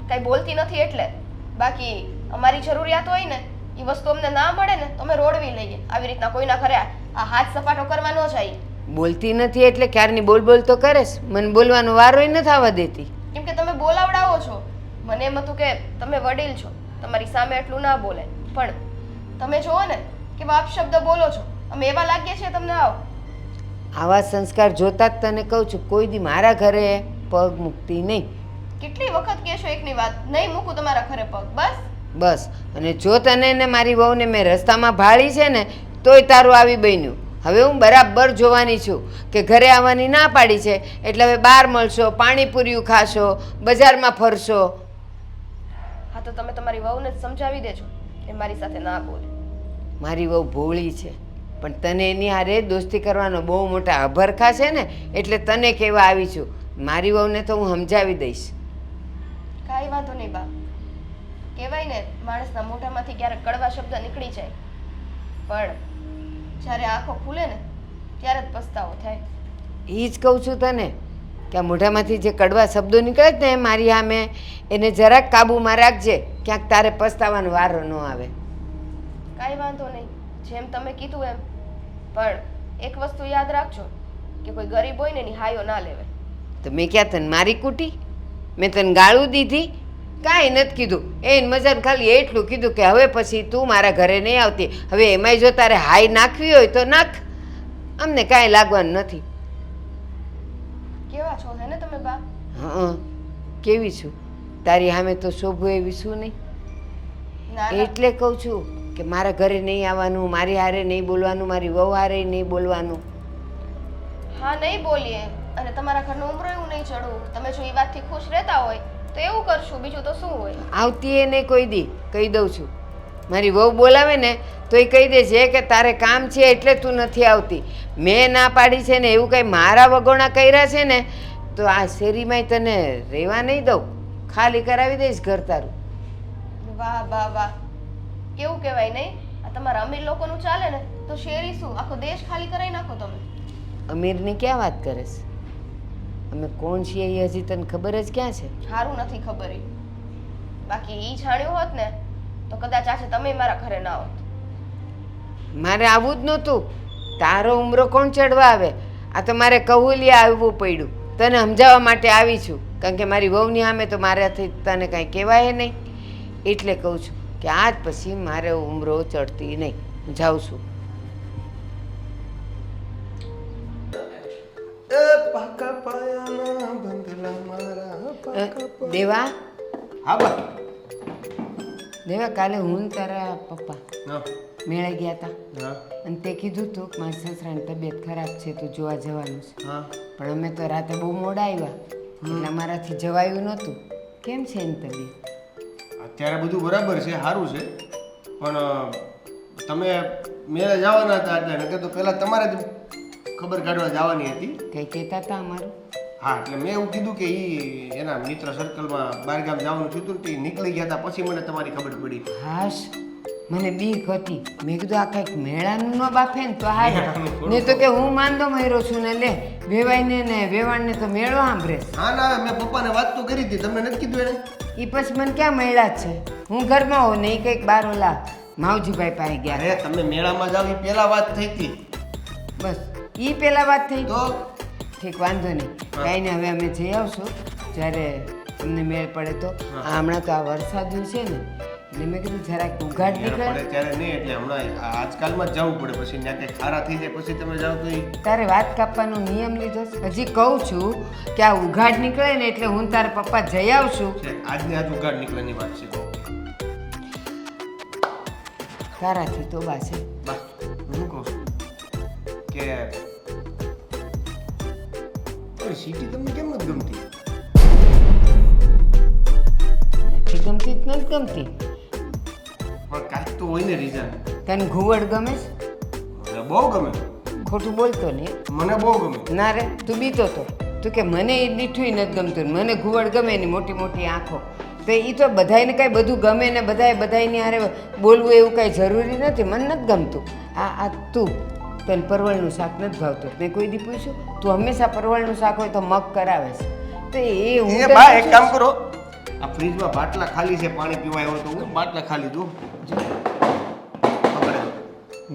કઈ બોલતી નથી એટલે. બાકી અમારી જરૂરિયાત હોય ને એ વસ્તુ અમને ના મળે ને તો અમે રોડવી લઈએ. આવી રીતના કોઈના ઘરે આ હાથ સપાટો કરવા ન જાય. બોલતી નથી એટલે ક્યારની બોલ બોલ તો કરેશ, મને બોલવાનો વારોય નથી આવવા દેતી. કેમ કે તમે બોલાવડાવો છો. મને એમ હતું કે તમે વડીલ છો, તમારી સામે એટલું ના બોલે, પણ તમે જુઓ ને કેવા અપશબ્દ બોલો છો. અમે એવા લાગીએ છીએ તમને? આવો આવા સંસ્કાર જોતા જ તને કહું છું કોઈ દી મારા ઘરે પગ મૂકતી નહીં. કેટલી વખત કહેશો એકની વાત, નહીં મૂકું તમારા ઘરે પગ, બસ. બસ. અને જો તને ને મારી વહુને મેં રસ્તામાં ભાળી છે ને તોય તારું આવી બન્યું. હવે હું બરાબર જોવાની છું કે ઘરે આવવાની ના પાડી છે એટલે હવે બહાર મળશો, પાણીપુરીયું ખાશો, બજારમાં ફરશો. હા તો તમે તમારી વહુને જ સમજાવી દેજો એ મારી સાથે ના બોલે. મારી વહુ ભોળી છે પણ તને એની હારે દોસ્તી કરવાનો બહુ મોટા અભરખા છે ને એટલે તને કહેવા આવી છું. મારી વહુને તો હું સમજાવી દઈશ. કાંઈ વાંધો નહીં બા. કહેવાય ને માણસના મોઢામાંથી ક્યારેક કડવા શબ્દ નીકળી જાય પણ જ્યારે આંખો ખુલે ને ત્યારે જ પસ્તાવો થાય. એ જ કહું છું તને કે આ મોઢામાંથી જે કડવા શબ્દો નીકળે જ ને મારી સામે એને જરાક કાબૂમાં રાખજે, ક્યાંક તારે પસ્તાવાનો વારો ન આવે. કાંઈ વાંધો નહીં, જેમ તમે કીધું એમ. પણ એક વસ્તુ યાદ રાખજો કે કોઈ ગરીબ હોય ને એની હાયો ના લેવે. તો મેં ક્યાં તને મારી કૂટી? મેં તને ગાળું દીધી? કાંઈ નથી કીધું. એને મજાને ખાલી એટલું કીધું કે હવે પછી તું મારા ઘરે નહીં આવતી. હવે એમાંય જો તારે હાઈ નાખવી હોય તો નાખ, અમને કાંઈ લાગવાનું નથી. કેવા છો હે ને તમે બા? હં, કેવી છું? તારી સામે તો શોભું એવી શું નહીં. ના ના, એટલે કહું છું કે મારા ઘરે નહીં આવવાનું, મારી હારે નહીં બોલવાનું, મારી વહુ હારે નહીં બોલવાનું. હા નહીં બોલીએ અને તમારા ઘરનો ઉમરો એવું નહીં ચડવું. તમે જો એ વાતથી ખુશ રહેતા હોય તો એવું કરશું, બીજું તો શું હોય. આવતી એ નહીં કોઈ દી, કહી દઉં છું. મારી વહુ બોલાવે ને તો એ કહી દે છે કે તારે કામ છે એટલે તું નથી આવતી. મેં ના પાડી છે ને એવું કંઈ મારા વગોણા કર્યા છે ને તો આ શેરીમાંય તને રહેવા નહીં દઉં, ખાલી કરાવી દઈશ ઘર તારું. વાહ વાહ વાહ, કેવું કહેવાય નહીં? આ તમારા અમીર લોકોનું ચાલે ને તો શેરી શું આખો દેશ ખાલી કરાવી નાખો તમે. અમીરની ક્યાં વાત કરે છે? અમે કોણ છીએ એ હજી તને ખબર જ ક્યાં છે? સારું નથી ખબર ઈ. બાકી ઈ જાણ્યું હોત ને તો કદાચ આજે તમે મારા ઘરે ના હોત. મારે આવવું જ નહોતું. તારો ઉમરો કોણ ચડવા આવે? આ તો મારે કહુલિયા આવવું પડ્યું. તને સમજાવવા માટે આવી છું કારણ કે મારી વહુની સામે તો મારાથી તને કાંઈ કહેવાય નહીં. એટલે કહું છું કે આજ પછી મારે ઉમરો ચડતી નહીં. જાઉં છું. દેવા, હા બા. દેવા, કાલે હું ને તારા પપ્પા હા મેળે ગયા હતા હા અને તે કીધું તું કે મારી સસરાની તબિયત ખરાબ છે તો જોવા જવાનું છે. હા. પણ અમે તો રાતે બહુ મોડા આવ્યા એટલે અમારાથી જવાયું નહોતું. કેમ છે એની તબિયત? અત્યારે બધું બરાબર છે, સારું છે. પણ તમે મેળે જવાના હતા એટલે નકર તો પહેલાં તમારે જ ખબર કાઢવા જવાની હતી. કંઈ કહેતા હતા અમારું? હા, એટલે મેં એવું કીધું કે એના મિત્ર સર્કલમાં બહારગામ જવાનું થયું હતું ને તે નીકળી ગયા હતા પછી મને તમારી ખબર પડી. હાશ, મને બીક હતી. મેં કીધું આ કંઈક મેળાનું ન બાફે ને તો હાલ ને તો કે હું માંદો મર્યો છું ને લે વેવાઈને ને વેવાણને તો મેળો સાંભળે. હા ના, મેં પપ્પાને વાત તો કરી હતી, તમને નથી કીધું એને? એ પછી મને ક્યાં મળ્યા જ છે? હું ઘરમાં હોઉં ને એ કંઈક બાર ઓલા માવજીભાઈ પાસે ગયા. અરે તમે મેળામાં જાવ એ પહેલા વાત થઈ હતી બસ એ પહેલાં વાત થઈ. તો ઠીક, વાંધો નહીં. કાંઈ નહીં, હવે અમે જઈ આવશું જ્યારે તમને મેળ પડે તો. હમણાં તો આ વરસાદનું છે ને એટલે મેં કીધું જરાક ઉઘાડ મેળ પડે નીકળે. ત્યારે નહીં, એટલે હમણાં આજકાલમાં જ જવું પડે. પછી ત્યાં કંઈ ખારા થઈ જાય પછી તમે જાઓ તો તારે વાત કાપવાનો નિયમ લીધો છે? હજી કહું છું કે આ ઉઘાડ નીકળે ને એટલે હું તારા પપ્પા જઈ આવશું. છે આજની આજ ઉઘાડ નીકળેની વાત છે. તારાથી તો બા છે. બા હું કહું છું કે સિટી તમને કેમ નથી ગમતી? નથી ગમતી જ નથી ગમતી. પણ કાંઈક તો હોય ને રીઝન. તને ઘુવડ ગમે છે? મને બહુ ગમે. ખોટું બોલતો નહીં. મને બહુ ગમે. ના રે, તું બીતો તો તું કે મને એ દીઠું નથી ગમતું ને મને ઘુવડ ગમે એની મોટી મોટી આંખો. તો એ તો બધાને કાંઈ બધું ગમે ને બધાની હારે બોલવું એવું કાંઈ જરૂરી નથી. મને નથી ગમતું. આ તું તને પરવળનું શાક નથી ભાવતું. મેં કોઈ દી પૂછ્યું? તું હંમેશા પરવળનું શાક હોય તો મગ કરાવે છે. તો એ હું એ તને બા એક પૂછું કામ કરો, આ ફ્રીજમાં બાટલા ખાલી છે, પાણી પીવા આવ્યો તો હું બાટલા ખાલી દઉં.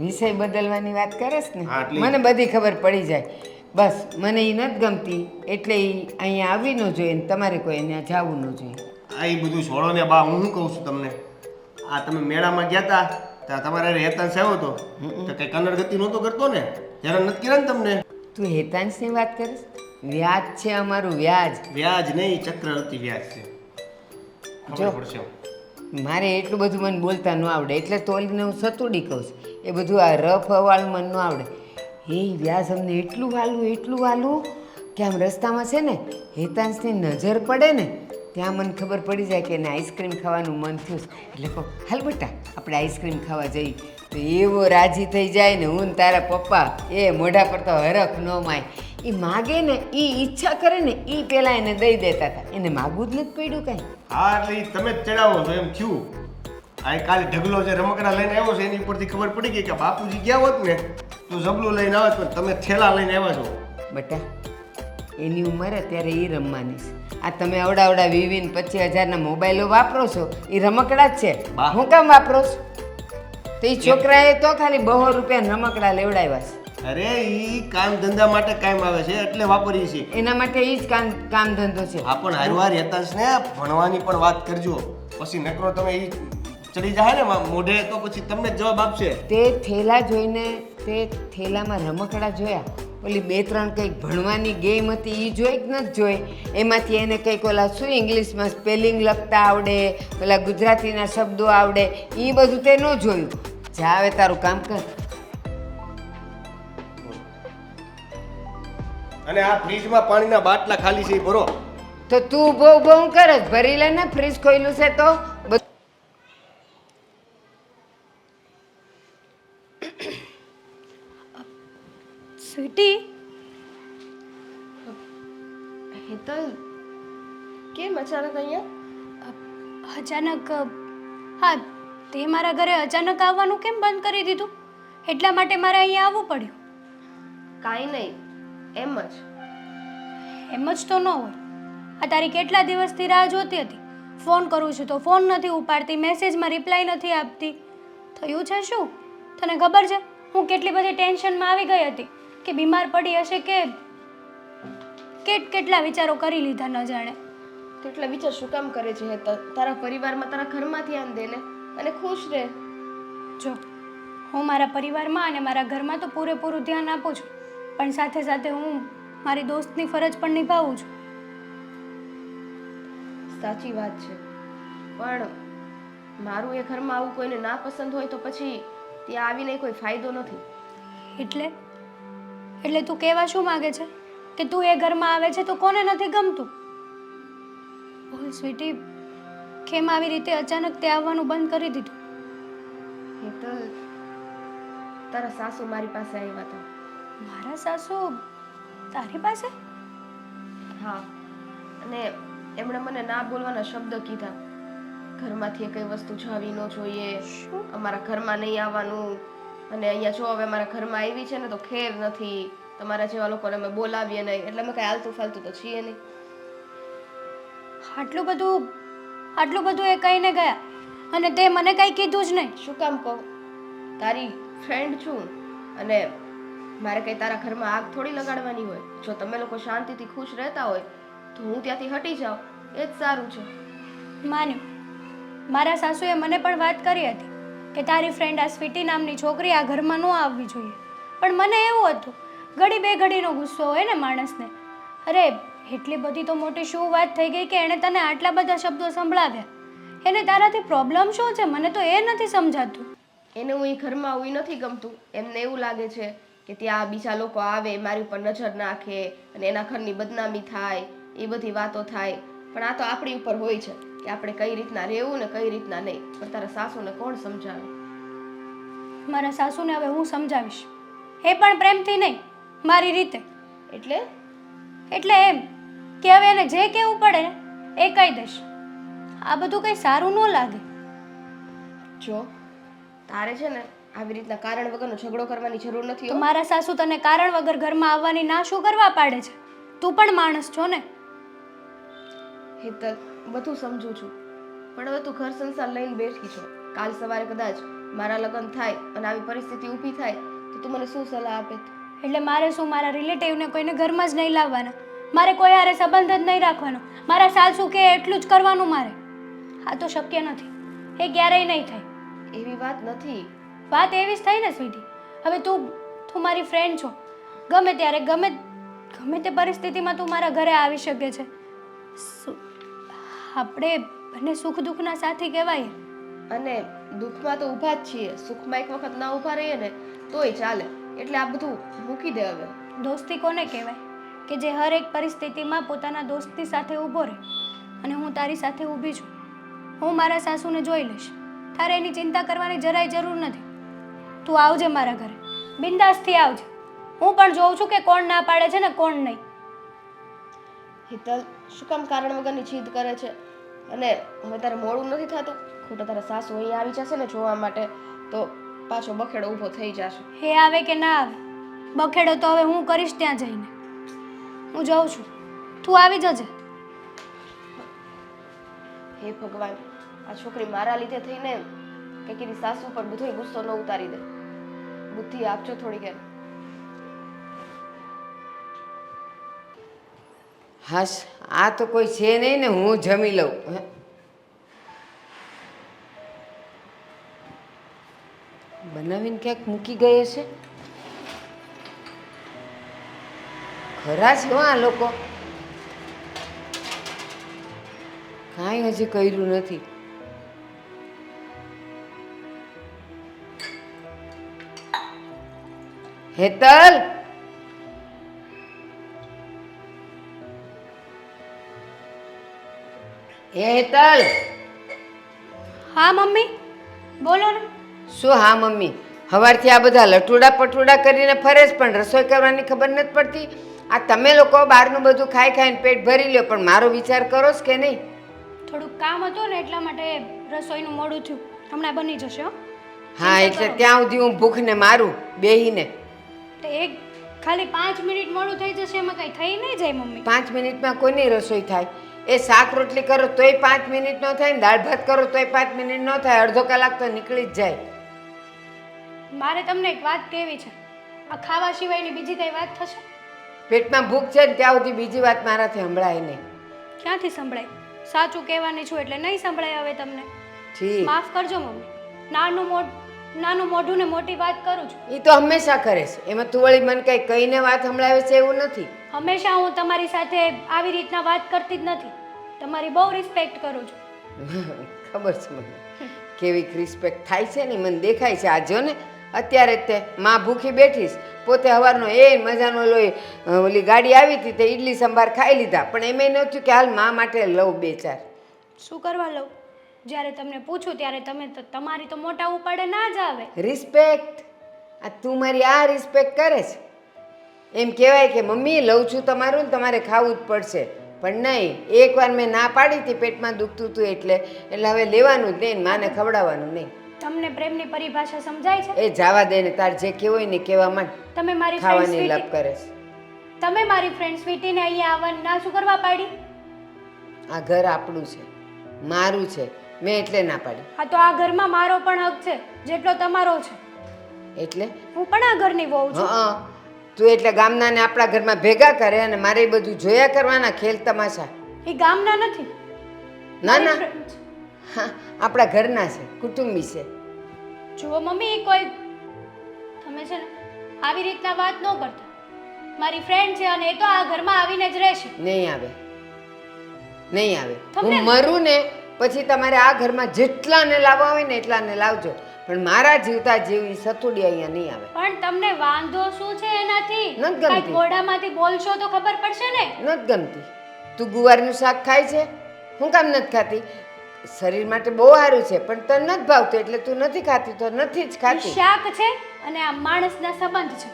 વિષય બદલવાની વાત કરસ ને હા, એટલે મને બધી ખબર પડી જાય. બસ મને એ નથી ગમતી એટલે એ અહીંયા આવી ન જોઈએ ને તમારે કોઈ અહીંયા જવું ન જોઈએ. આ એ બધું છોડો ને બા. હું શું કહું છું તમને, આ તમે મેળામાં ગયા હતા ત્યાં તમારે હેતાંશ આવ્યો હતો તો કંઈ કનડ ગતિ નહોતો કરતો ને? ત્યારે નથી કર્યા ને તમને? તું હેતાંશની વાત કરીશ? વ્યાજ છે અમારું, વ્યાજ. વ્યાજ નહીં, ચક્રવર્તી વ્યાજ છે. જો. ખબર પડશે. મારે એટલું બધું મને બોલતા ન આવડે, એટલે તો ઓલીને હું સતુડી કહું છું. એ બધું આ રફ હવાળું મને ન આવડે. એ વ્યાજ અમને એટલું વાલું કે આમ રસ્તામાં છે ને હેતાંશની નજર પડે ને ત્યાં મને ખબર પડી જાય કે એને આઈસ્ક્રીમ ખાવાનું મન થયું છે. એટલે કહું, હાલ બેટા આપણે આઈસ્ક્રીમ ખાવા જઈએ. તો એવો રાજી થઈ જાય ને, હું ને તારા પપ્પા એ મોઢા પર તો હરખ ન માય. એ માગે ને, એ ઈચ્છા કરે ને, એ પહેલાં એને દઈ દેતા હતા. એને માગવું જ નથી પડ્યું કાંઈ. હા, એટલે ઈ તમે જ ચડાવો છો એમ થયું. આ કાલે ઢગલો જે રમકડા લઈને આવ્યો છે એની ઉપરથી ખબર પડી ગઈ કે બાપુજી ગયા હોત ને તો જબલું લઈને આવત, પણ તમે થેલા લઈને આવ્યા છો. બટા એની ઉંમર અત્યારે એ રમવાની છે. આ તમે અવડા 20,000-25,000ના મોબાઈલો વાપરો છો, એ રમકડા જ છે. બા. હું કામ વાપરો છો? તો એ છોકરાએ તો ખાલી 200 રૂપિયા રમકડા લેવડાવ્યા છે. અરે ઈ કામ ધંધા માટે કામ આવે છે એટલે વાપરીએ છીએ. એના માટે એ જ કામ ધંધો છે. હા, પણ હારવાર હેતાંશને ભણવાની પણ વાત કરજો. પછી નકરો તમે ઈ ચડી જાય ને મોઢે તો પછી તમને જ જવાબ આપશે. તે થેલા જોઈને, તે થેલામાં રમકડા જોયા, ઓલી 2-3 કંઈક ભણવાની ગેમ હતી એ જોઈ કે નથી જોઈ? એમાંથી એને કંઈક ઓલા શું ઇંગ્લિશમાં સ્પેલિંગ લખતા આવડે, ઓલા ગુજરાતીના શબ્દો આવડે, એ બધું તે ન જોયું. જા હવે તારું કામ કર. અને આ ફ્રીજમાં પાણીના બાટલા ખાલી છે ઈ ભરો. તો તું ઊભો હું કરે ભરી લે ને, ફ્રીજ ખોયલું છે તો. સ્વીટી, હેતલ કેમ અચાનક અહીંયા? અચાનક હા, તે મારા ઘરે અચાનક આવવાનું કેમ બંધ કરી દીધું? એટલા માટે મારે અહીંયા આવવું પડ્યું. કાંઈ નહીં, એમ જ. એમ જ તો ન હોય. આ તારી કેટલા દિવસથી રાહ જોતી હતી. ફોન કરું છું તો ફોન નથી ઉપાડતી, મેસેજમાં રિપ્લાય નથી આપતી. થયું છે શું? તને ખબર છે હું કેટલી બધી ટેન્શનમાં આવી ગઈ હતી કે બીમાર પડી હશે કે કેટલા વિચારો કરી લીધા ન જાણે. તો એટલા વિચાર શું કામ કરે છે હેતલ? તારા પરિવારમાં, તારા ઘરમાં ધ્યાન દે ને અને ખુશ રહે. જો, હું મારા પરિવારમાં અને મારા ઘરમાં તો પૂરેપૂરું ધ્યાન આપું છું, પણ સાથે સાથે હું મારી દોસ્તની ફરજ પણ નિભાવું છું. સાચી વાત છે, પણ મારું એ ઘરમાં આવું કોઈને ના પસંદ હોય તો પછી ત્યાં આવીને કોઈ ફાયદો નથી. એટલે તું કહેવા શું માંગે છે કે તું એ ઘરમાં આવે છે તો કોને નથી ગમતું? બોલ સ્વીટી, કેમ આવી રીતે અચાનક તે આવવાનું બંધ કરી દીધું? હેતલ, તારા સાસુ મારી પાસે આવ્યા હતા. મારા સાસુ તારી પાસે? હા, અને એમણે મને ના બોલવાના શબ્દ કીધા. ઘરમાંથી કઈ વસ્તુ જવી ન જોઈએ, અમારા ઘરમાં નહીં આવવાનું, અને અહીંયા જો હવે અમારા ઘરમાં આવી છે ને તો ખેર નથી, તમારા જેવા લોકોને અમે બોલાવીએ નહીં, એટલે અમે કઈ આલતું ફાલતું તો છીએ નહીં. આટલું બધું એ કહીને ગયા અને તે મને કઈ કીધું જ નહીં. શું કામ કહું? તારી ફ્રેન્ડ છું અને મારે કઈ તારા ઘરમાં આગ થોડી લગાડવાની હોય. જો તમે લોકો શાંતિથી ખુશ રહેતા હોય તો હું ત્યાંથી હટી જાઉં, એ જ સારું છે. માન્યું, મારા સાસુએ મને પણ વાત કરી હતી કે તારી ફ્રેન્ડ આ સ્વીટી નામની છોકરી આ ઘરમાં ન આવવી જોઈએ, પણ મને એવું હતું ઘડી બે ઘડીનો ગુસ્સો હોય ને માણસને. અરે એટલી બધી તો મોટી શું વાત થઈ ગઈ કે એણે તને આટલા બધા શબ્દો સંભળાવ્યા? એને તારાથી પ્રોબ્લેમ શું છે મને તો એ નથી સમજાતું. એને હું એ ઘરમાં આવું નથી ગમતું. એમને એવું લાગે છે કે ત્યાં બીજા લોકો આવે, મારી ઉપર નજર નાખે અને એના ઘરની બદનામી થાય, એ બધી વાતો થાય. પણ આ તો આપણી ઉપર હોય છે કે આપણે કઈ રીતના રહેવું ને કઈ રીતના નહીં. પણ તારા સાસુને કોણ સમજાવે? મારા સાસુને હવે હું સમજાવીશ, એ પણ પ્રેમથી નહીં, મારી રીતે. એટલે એમ કે હવે એને જે કહેવું પડે ને એ કહી દઈશ. આ બધું કંઈ સારું ન લાગે. જો તારે છે ને આવી રીતના કારણ વગરનો ઝઘડો કરવાની જરૂર નથી. તો મારા સાસુ તને કારણ વગર ઘરમાં આવવાની ના શું કરવા પાડે છે? તું પણ માણસ છો ને. હેતલ, બધું સમજુ છું, પણ હવે તું ઘર સંસાર લઈને બેઠી છો. કાલ સવારે કદાચ મારા લગ્ન થાય અને આવી પરિસ્થિતિ ઊભી થાય તો તું મને શું સલાહ આપે? એટલે મારે શું મારા રિલેટિવને કોઈને ઘરમાં જ નહીં લાવવાના? મારે કોઈ હારે સંબંધ જ નહીં રાખવાનો? મારા સાસુ કે એટલું જ કરવાનું મારે? આ તો શક્ય નથી, એ ક્યારેય નહીં થાય. એવી વાત નથી. વાત એવી જ થઈ ને સ્વીટી. હવે તું મારી ફ્રેન્ડ છો, ગમે ત્યારે ગમે તે પરિસ્થિતિમાં તું મારા ઘરે આવી શકે છે. આપણે બંને સુખ દુઃખના સાથી કહેવાય. અને દુઃખમાં તો ઊભા જ છીએ, સુખમાં એક વખત ના ઊભા રહીએ ને તોય ચાલે. એટલે આ બધું મૂકી દે હવે. દોસ્તી કોને કહેવાય કે જે હર એક પરિસ્થિતિમાં પોતાના દોસ્તી સાથે ઊભો રહે. અને હું તારી સાથે ઊભી છું. હું મારા સાસુને જોઈ લઈશ. તારે એની ચિંતા કરવાની જરાય જરૂર નથી. તું આવજે મારા ઘરે, બિંદાસથી આવજે. હું પણ જોઉં છું કે કોણ ના પાડે છે ને કોણ નહીં. હિતલ, શું કામ કારણ વગરની જીદ કરે છે? અને હવે તારે મોડું નથી થતું? ખોટા તારા સાસુ અહીંયા આવી જશે ને જોવા માટે તો પાછો બખેડો ઊભો થઈ જશે. હે આવે કે ના આવે, બખેડો તો હવે હું કરીશ ત્યાં જઈને. હું જાઉં છું, તું આવી જજે. હે ભગવાન, આ છોકરી મારા લીધે થઈને કંઈક એની સાસુ પર બધો ગુસ્સો ન ઉતારી દે. બુદ્ધિ આપજો થોડીક એને. હાશ, આ તો કોઈ છે નહીં ને, હું જમી લઉં. બનાવીને ક્યાંક મૂકી ગઈ હશે. ખરા છે હો આ લોકો, કાંઈ હજી કર્યું નથી. હેતલ, હેતલ. હા મમ્મી, બોલો ને. શું હા મમ્મી? સવારથી આ બધા લટુડા પટુડા કરીને ફરે છે પણ રસોઈ કરવાની ખબર નથી પડતી. આ તમે લોકો બહારનું બધું ખાઈ ખાઈને પેટ ભરી લ્યો પણ મારો વિચાર કરો જ કે નહીં? થોડુંક કામ હતું ને એટલા માટે રસોઈનું મોડું થયું. હમણાં બની જશે હો. હા, એટલે ત્યાં સુધી હું ભૂખને મારું બેહીને. તો એક ખાલી 5 મિનિટ મોડું થઈ જશે એમાં કઈ થઈ નહીં જાય મમ્મી. 5 મિનિટમાં કોઈની રસોઈ થાય? એ શાક રોટલી કરો તોય 5 મિનિટ ન થાય ને દાળ ભાત કરો તોય 5 મિનિટ ન થાય. અડધો કલાક તો નીકળી જ જાય. મારે તમને એક વાત કહેવી છે. આ ખાવા સિવાયની બીજી કઈ વાત થશે? પેટમાં ભૂખ છે ને ત્યાં સુધી બીજી વાત મારાથી સંભળાય નહીં. ક્યાંથી સંભળાય? સાચું કહેવાની છું એટલે નહીં સંભળાય હવે તમને. ઠીક, માફ કરજો મમ્મી. નાનું મોઢું ને મોટી વાત કરું છું. એ તો હંમેશા કરે છે. એમાં તું વળી મને કઈ કહીને વાત સંભળાવે છે એવું નથી. હંમેશા હું તમારી સાથે આવી રીતના વાત કરતી જ નથી. તમારી બહુ રિસ્પેક્ટ કરું છું. ખબર છે મને કેવી રિસ્પેક્ટ થાય છે ને, મને દેખાય છે. આ જો ને અત્યારે તે માં ભૂખી બેઠીશ, પોતે સવારનો એ મજાનો લોહી ઓલી ગાડી આવી હતી તે ઈડલી સંભાર ખાઈ લીધા પણ એમ ન થયું કે હાલ મા માટે લઉં 2-4. શું કરવા લઉં? જ્યારે તમને પૂછું ત્યારે તમે તમારી તો મોટા ઉપાડે ના જ આવે. રિસ્પેક્ટ, આ તું મારી આ રિસ્પેક્ટ કરે છે. એમ કહેવાય કે મમ્મી લઉં છું તમારું ને તમારે ખાવું જ પડશે. પણ નહીં, એકવાર મેં ના પાડી હતી પેટમાં દુખતું હતું એટલે હવે લેવાનું જ નહીં, માને ખવડાવવાનું નહીં. તમને પ્રેમની પરિભાષા સમજાય છે? એ જવા દે ને, તાર જે કહેવું હોય ને કહેવા માંડ. તમે મારી ફ્રેન્ડ ખાવાની લપ સ્વીટી, કરે છે. તમે મારી ફ્રેન્ડ સ્વીટીને અહીંયા આવવાનું ના શું કરવા પાડી? આ ઘર આપણું છે, મારું છે, મેં એટલે ના પાડી. હા તો આ ઘરમાં મારો પણ હક છે જેટલો તમારો છે. એટલે હું પણ આ ઘરની વહુ છું. હા, તું એટલે ગામનાને આપણા ઘરમાં ભેગા કરે અને મારે એ બધું જોયા કરવાના ખેલ તમાશા. એ ગામના નથી. ના ના, મારી friend છે. હા, આપણા ઘરના છે, કુટુંબી છે. જુઓ મમ્મી, એ કોઈ તમે છે ને આવી રીતના વાત ન કરતા. મારી ફ્રેન્ડ છે અને એ તો આ ઘરમાં આવીને જ રહેશે. નહીં આવે, નહીં આવે. તમને- હું મરું ને પછી તમારે આ ઘરમાં જેટલાને લાવવા હોય ને એટલાને લાવજો પણ મારા જીવતા જેવી સતુડી અહીંયા નહીં આવે. પણ તમને વાંધો શું છે એનાથી? નથી ગમતી. કાંઈક મોઢામાંથી બોલશો તો ખબર પડશે ને. નથી ગમતી. તું ગુવારનું શાક ખાય છે, હું કામ નથી ખાતી? શરીર માટે બહુ સારું છે પણ તને નથી ભાવતું એટલે તું નથી ખાતી તો નથી જ ઈ ખાતી. શાક છે અને આ માણસના સંબંધ છે.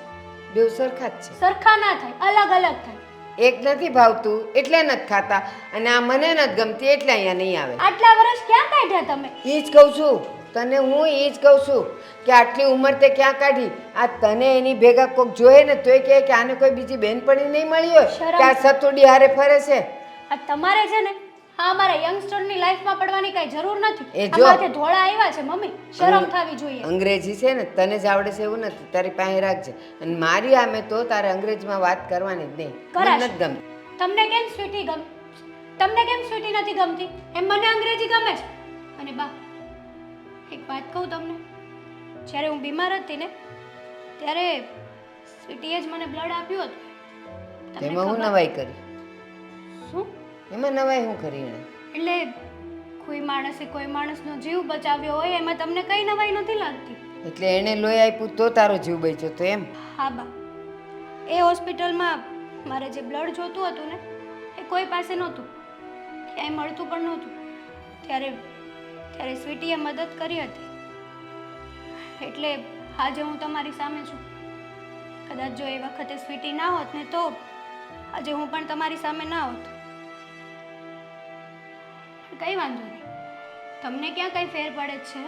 બેવ સરખા જ છે. સરખા ના થાય, અલગ અલગ થાય. એક નથી ભાવતું એટલે નથી ખાતા અને આ મને નથી ગમતી એટલે અહીંયા નહીં આવે. આટલા વર્ષ ક્યાં કાઢ્યા તમે? એ જ કહું છું તને, હું એ જ કહું છું કે આટલી ઉંમર તે ક્યાં કાઢી? આ તને એની ભેગા કોક જોયે ને તોય કહે કે આને કોઈ બીજી બહેનપણી નહીં મળી હોય શરમ. કે આ સતુડી હારે ફરે છે. આ તમારે છે ને હા અમારા યંગસ્ટરની લાઈફમાં પડવાની કઈ જરૂર નથી. એ આ જો. માથે ધોળા આવ્યા છે મમ્મી, શરમ થવી જોઈએ. અંગ્રેજી છે ને તને જ આવડે છે એવું નથી, તારી પાસે રાખજે. અને મારી આમે તો તારે અંગ્રેજીમાં વાત કરવાની જ નહીં. મને કરાશ. નથી ગમતી. તમને કેમ સ્વીટી તમને કેમ સ્વીટી નથી ગમતી? એમ મને અંગ્રેજી ગમે છે. અને બા એક વાત કહું તમને, જ્યારે હું બીમાર હતી ને ત્યારે સ્વીટીએ જ મને બ્લડ આપ્યું હતું. તમને તેમાં હું ખબર- નવાઈ કરી? શું? એમાં નવાઈ શું કરી એણે? એટલે કોઈ માણસે કોઈ માણસનો જીવ બચાવ્યો હોય એમાં તમને કઈ નવાઈ નથી લાગતી? એટલે એણે લોહી આપ્યું તો તારો જીવ બચ્યો તો એમ? હા બા, એ હોસ્પિટલમાં મારે જે બ્લડ જોતું હતું ને એ કોઈ પાસે નહોતું, ક્યાંય મળતું પણ નહોતું. ત્યારે સ્વીટીએ મદદ કરી હતી, એટલે આજે હું તમારી સામે છું. કદાચ જો એ વખતે સ્વીટી ના હોત ને તો આજે હું પણ તમારી સામે ના હોત. કંઈ વાંધો નહીં, તમને ક્યાં કંઈ ફેર પડે જ છે?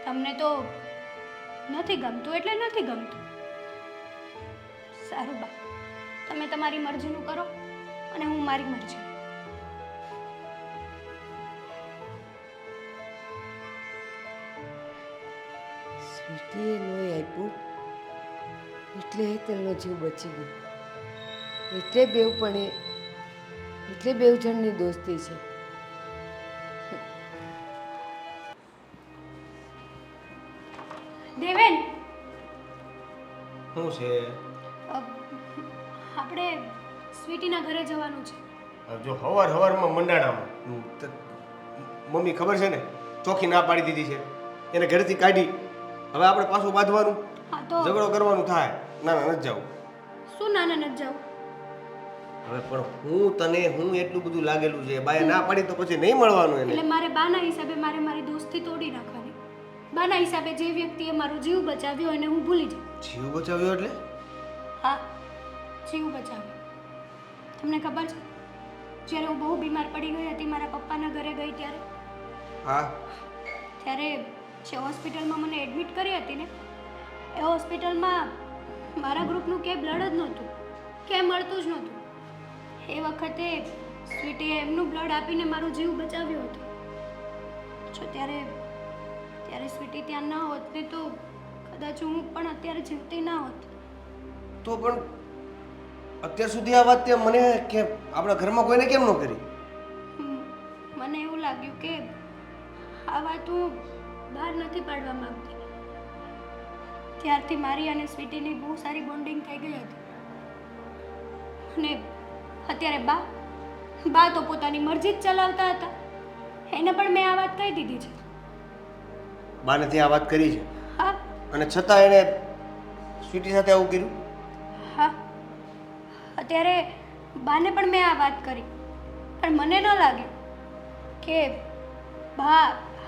તમને તો નથી ગમતું એટલે નથી ગમતું. સારું બા, તમે તમારી મરજીનું કરો અને હું મારી મરજી. સ્વીટીએ લોહી આપ્યું એટલે હેતલનો જીવ બચી ગયો. એટલે બેવ જણની દોસ્તી છે. દેવેન, શું છે? આપણે સ્વીટીના ઘરે જવાનું છે. જો હવારમાં મંડાણામાં મમ્મી ખબર છે ને, ચોખ્ખી ના પાડી દીધી છે, એને ઘરેથી કાઢી. હવે આપણે પાછું બાંધવાનું, હા તો ઝઘડો કરવાનું થાય. ના નથી જવું. શું નાના નથી જાવ? હવે પણ હું એટલું બધું લાગેલું છે, બાએ ના પાડી તો પછી નહીં મળવાનું એને. એટલે મારે બાના હિસાબે મારી દોસ્તી તોડી નાખવાની. બાના હિસાબે જે વ્યક્તિએ મારો જીવ બચાવ્યો એને હું ભૂલી જાઉં. જીવ બચાવ્યો એટલે? હા, જીવ બચાવ્યો. તમને ખબર છે, જ્યારે હું બહુ બીમાર પડી ગઈ હતી, મારા પપ્પાના ઘરે ગઈ ત્યારે હા. ત્યારે જે હોસ્પિટલમાં મને એડમિટ કરી હતી ને, એ હોસ્પિટલમાં મારા ગ્રુપનું ક્યાંય બ્લડ જ નહોતું, ક્યાંય મળતું જ નહોતું. એ વખતે સ્વીટીએ એમનું બ્લડ આપીને મારો જીવ બચાવ્યો હતો. જો ત્યારે સ્વીટી ત્યાં ના હોત ને તો કદાચ હું પણ અત્યારે જીવતી ના હોત. તો પણ અત્યાર સુધી આ વાત તે મને કે આપણા ઘરમાં કોઈને કેમ ન કરી? મને એવું લાગ્યું કે આ વાત હું બહાર નથી પાડવા માંગતી. ત્યારથી મારી અને સ્વીટીની બહુ સારી બોન્ડિંગ થઈ ગઈ હતી. અને અત્યારે બા તો પોતાની મરજી જ ચલાવતા હતા. એને પણ મેં આ વાત કહી દીધી છે. બાને ત્યાં આ વાત કરી છે હા અને છતાં એણે સ્વીટી સાથે આવું કર્યું? હા, અત્યારે બાને પણ મેં આ વાત કરી, પણ મને ન લાગ્યું કે બા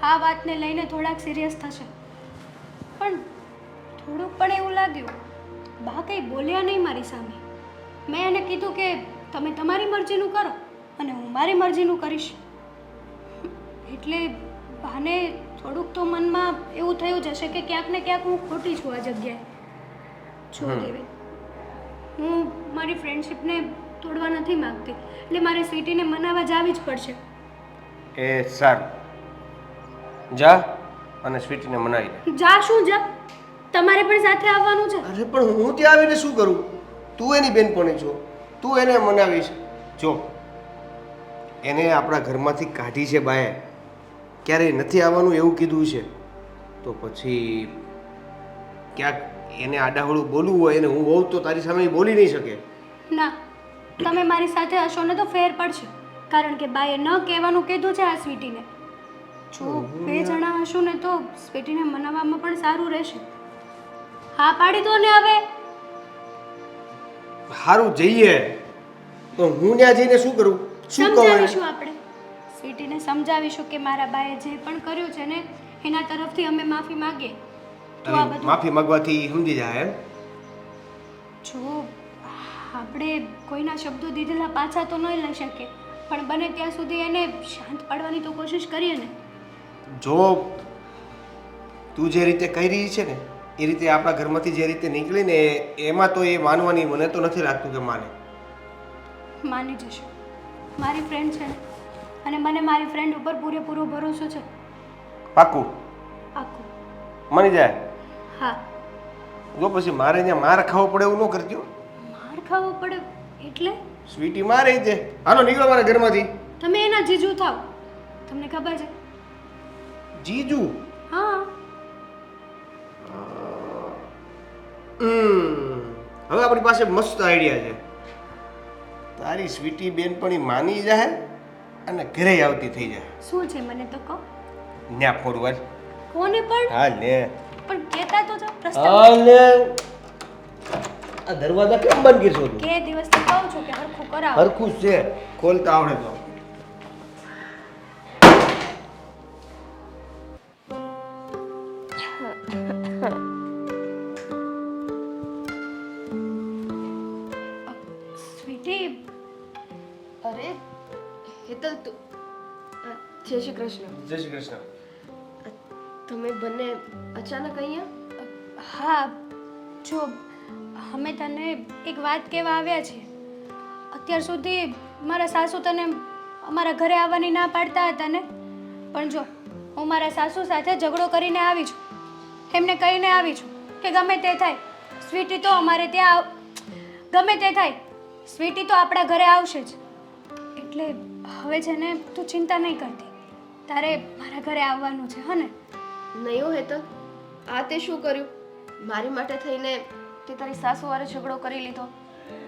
આ વાતને લઈને થોડાક સિરિયસ થશે. પણ થોડુંક પણ એવું લાગ્યું, બા કંઈ બોલ્યા નહીં મારી સામે. મેં એને કીધું કે તમે તમારી મરજીનું કરો અને હું મારી મરજીનું કરીશ. એટલે બાને થોડુંક તો મનમાં એવું થયું જ હશે કે ક્યાંક ને ક્યાંક હું ખોટી છું આ જગ્યાએ. જો દેવી, હું મારી ફ્રેન્ડશિપને તોડવા નથી માંગતી, એટલે મારે સ્વીટીને મનાવવા જાવી જ પડશે. એ સારું, જા અને સ્વીટીને મનાવી દે. જા શું જા, તમારે પણ સાથે આવવાનું છે. અરે પણ હું ત્યાં આવીને શું કરું? તું એની બેનપણી છો, તું એને મનાવીશ. જો એને આપણા ઘરમાંથી કાઢી છે બાએ, ક્યારેય નથી આવવાનું એવું કીધું છે, તો પછી ક્યાંક એને આડાહળું બોલવું હોય એને હું હોઉં તો તારી સામે બોલી નહીં શકે. ના, તમે મારી સાથે હશો ને તો ફેર પડશે, કારણ કે બાએ ન કહેવાનું કીધું છે આ સ્વીટીને. જો બે જણા હશું ને તો સ્વીટીને મનાવવામાં પણ સારું રહેશે. હા પાડી દો ને હવે. સારું જઈએ, તો હું ત્યાં જઈને શું કરું? શું કહું એને? સમજાવીશું આપણે, સ્વીટીને સમજાવીશું કે મારા બાએ જે પણ કર્યું છે ને એના તરફથી અમે માફી માંગીએ. તો આ બધું માફી માંગવાથી સમજી જાય એમ? જો આપણે કોઈના શબ્દો દીધેલા પાછા તો નહીં લઈ શકીએ, પણ બને ત્યાં સુધી એને શાંત પાડવાની તો કોશિશ કરીએ ને. જો તું જે રીતે કહી રહી છે ને એ રીતે આપણા ઘરમાંથી જે રીતે નીકળી ને એમાં તો એ માનવાની મને તો નથી લાગતું કે માને. માની જશે, મારી ફ્રેન્ડ છે ને, અને મને મારી ફ્રેન્ડ ઉપર પૂરેપૂરો ભરોસો છે. પાક્કું આખું માની જાય? હા. જો પછી મારે ત્યાં માર ખાવો પડે એવું ન કરજો. માર ખાવો પડે એટલે? સ્વીટી મારે છે. હાલો નીકળો મારા ઘરમાંથી. તમે એના જીજુ થાવ, તમને ખબર છે? જીજુ? હા. હવે આપણી પાસે મસ્ત આઈડિયા છે. તારી સ્વીટી બેનપણી માની જાય અને ઘરે આવતી થઈ જાય. શું છે મને તો કહો. ન્યા ફોરવર્ડ. કોને પણ હા ને. પણ કહેતા તો જાઓ રસ્તા હા ને. આ દરવાજા કેમ બંધ કરશો તું? કે દિવસથી કહું છું કે હરખું કરાવો. હરખું જ છે, ખોલતા આવડે તો. સ્વીટી, અરે હેતલ તું જય શ્રી કૃષ્ણ. જય શ્રી કૃષ્ણ. તમે બંને અચાનક અહીંયા? હા જો અમે તને એક વાત કહેવા આવ્યા છીએ. અત્યાર સુધી મારા સાસુ તને અમારા ઘરે આવવાની ના પાડતા હતા ને, પણ જો હું મારા સાસુ સાથે ઝઘડો કરીને આવી છું. એમને કહીને આવી છું કે ગમે તે થાય સ્વીટી તો અમારે ત્યાં ગમે તે થાય સ્વીટી તો આપણા ઘરે આવશે જ. એટલે હવે છે ને તું ચિંતા નહીં કરતી, તારે મારા ઘરે આવવાનું છે હે ને? નહીં હો હેતલ, આ તે શું કર્યું? મારી માટે થઈને તે તારી સાસુ વારે ઝઘડો કરી લીધો.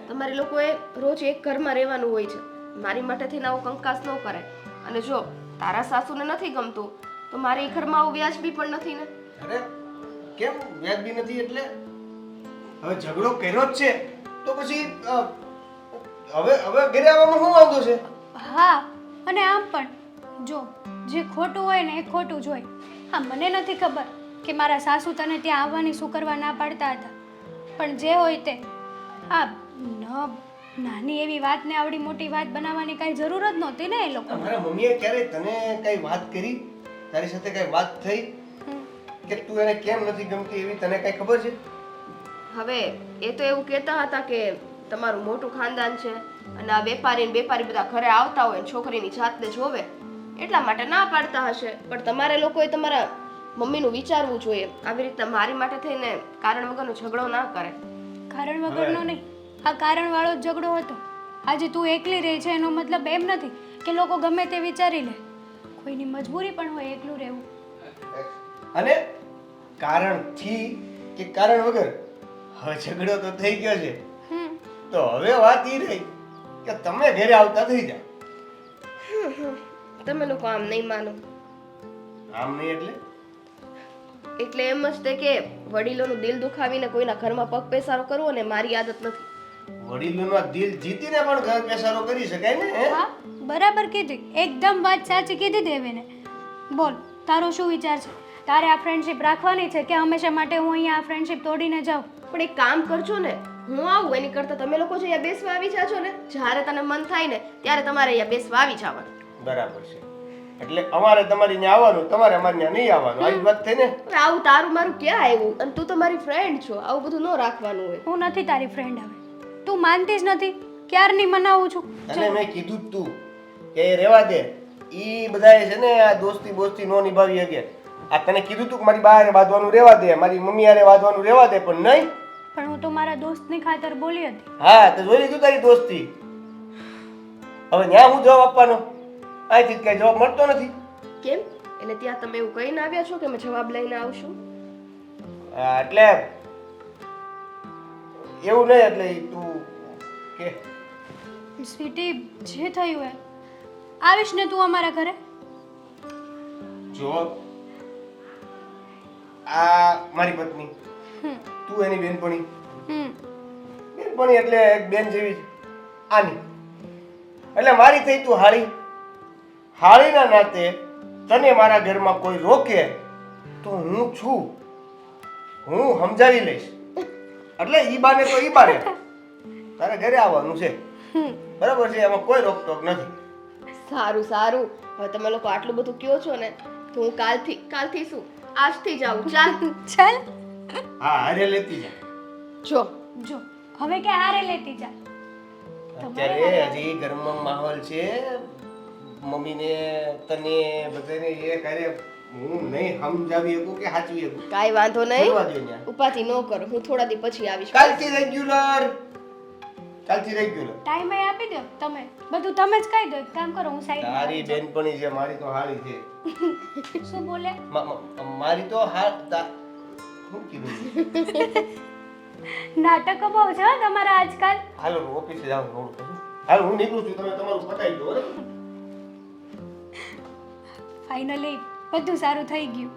તમારે લોકોએ રોજ એક ઘરમાં રહેવાનું હોય છે. મારી માટે થઈને આવો કંકાસ ન કરાય. અને જો તારા સાસુને નથી ગમતું તો મારે એ ઘરમાં આવું વ્યાજબી પણ નથી ને. અરે કેમ વ્યાજબી નથી એટલે? હવે ઝઘડો કર્યો જ છે તો પછી હવે હવે ઘરે આવવામાં શું વાંધો છે? હા, અને આમ પણ જો જે ખોટું હોય ને એ ખોટું જ હોય. હા, મને નથી ખબર કે મારા સાસુ તને ત્યાં આવવાની શું કરવા ના પાડતા હતા, પણ જે હોય તે હા નાની એવી વાતને આવડી મોટી વાત બનાવવાની કાંઈ જરૂર જ નહોતી ને એ લોકો. મારા મમ્મીએ ક્યારે તને કઈ વાત કરી? તારી સાથે કઈ વાત થઈ કે તું એને કેમ નથી ગમતી એવી તને કઈ ખબર છે? હવે એ તો એવું કહેતા હતા કે તમારું મોટું ખાનદાન છે અને આ વેપારી ને બેપારી બધા ઘરે આવતા હોય ને છોકરીની જાતને જોવે એટલા માટે ના પાડતા હશે. પણ તમારે લોકોએ તમારા મમ્મીનું વિચારવું જોઈએ. આવી રીતના મારી માટે થઈને કારણ વગરનો ઝઘડો ના કરે. કારણ વગરનો નહીં, આ કારણવાળો જ ઝઘડો હતો. આજે તું એકલી રહી છે એનો મતલબ એમ નથી કે લોકો ગમે તે વિચારી લે. કોઈની મજબૂરી પણ હોય એકલું રહેવું. અને કારણથી કે કારણ વગર હવે ઝઘડો તો થઈ ગયો છે, તો હવે વાત ઈ રહી કે તમે ઘરે આવતા થઈ જાઓ. તમે લોકો આમ નહીં માનો. આમ નહીં એટલે? એટલે એમ જ તે કે વડીલોનું દિલ દુખાવીને કોઈના ઘરમાં પગ પેસારો કરવો ને મારી આદત નથી. વડીલોનું દિલ જીતીને પણ ઘર પેસારો કરી શકાય ને? હે? હા, બરાબર કીધી, એકદમ વાત સાચી કીધી દેવીને. બોલ, તારો શું વિચાર છે? તારે આ ફ્રેન્ડશિપ રાખવાની છે કે હંમેશા માટે હું અહીંયા આ ફ્રેન્ડશિપ તોડીને જાઉં? પણ એક કામ કરજો ને, હું આવું એની કરતા તમે લોકો જે અહીંયા બેસવા આવી જાજો ને, જ્યારે તને મન થાય ને ત્યારે તમારે અહીંયા બેસવા આવી જવાનું. બરાબર છે. એટલે અમારે તમારી ત્યાં આવવાનું, તમારે અમારે ત્યાં નહીં આવવાનું, આવી વાત થઈ ને? હવે આવું તારું મારું ક્યાં આવ્યું? અને તું તો મારી ફ્રેન્ડ છો, આવું બધું ન રાખવાનું હોય. હું નથી તારી ફ્રેન્ડ. હવે તું માનતી જ નથી, ક્યારની મનાવું છું. તને મેં કીધું જ તું કે રહેવા દે, ઈ બધાએ છે ને આ દોસ્તી બોસ્તી નો નિભાવી શકે. આ તને કીધું તું કે મારી બા હારે વાંધવાનું રહેવા દે, મારી મમ્મી હારે વાંધવાનું રહેવા દે, પણ નહીં. પણ હું તો મારા દોસ્તની ખાતર બોલી હતી. હા, તો જોઈ લીધું તારી દોસ્તી. હવે ન્યા હું જવાબ આપવાનો? અહીંથી કઈ જવાબ મળતો નથી. કેમ? એટલે ત્યાં તમે એવું કહીને આવ્યા છો કે મેં જવાબ લઈને આવશું? એટલે એવું નહીં, એટલે તું કે સ્વીટી, જે થયું એ આવીશ ને તું અમારા ઘરે? જો આ મારી પત્ની, તું એની બેનપણી. બેનપણી એટલે એક બેન જેવી જ. આની એટલે મારી થઈ તું હાળી. હાળીના નાતે તને મારા ઘરમાં કોઈ રોકે તો હું છું, હું સમજાવી લઈશ. એટલે ઈ બાને તો ઈ બાને તારે ઘરે આવવાનું છે, બરાબર છે? એમાં કોઈ રોકટોક નથી. સારું સારું, હવે તમે લોકો આટલું બધું કહો છો ને તો હું કાલથી શું આજથી જ આવું. ચાલ ચાલ. હા, હારે લેતી જા. જો જો હવે કે હારે લેતી જા. અત્યારે હજી ઘરમાં માહોલ છે, મમ્મીને તને બધાને એ કરે હું નહીં સમજાવી શકું કે સાચવી શકું. કાંઈ વાંધો નહીં, કરવા દે ન્યા. ઉપાધિ ન કરો, હું થોડા દી પછી આવીશ. કાલથી રેગ્યુલર. ટાઈમે આપી દો તમે, બધું તમે જ કહી દો. એક કામ કરો, હું સાઈડ તારી બેનપણી છે, મારી તો હાળી છે. શું બોલ્યા? મારી તો શું કીધું? નાટકો બહુ છે હો તમારા આજકાલ. હાલો હું ઓફિસે જાઉં છું હાલ હું નીકળું છું તમે તમારું પતાવી દો બરાબર ફાઇનલી બધું સારું થઈ ગયું.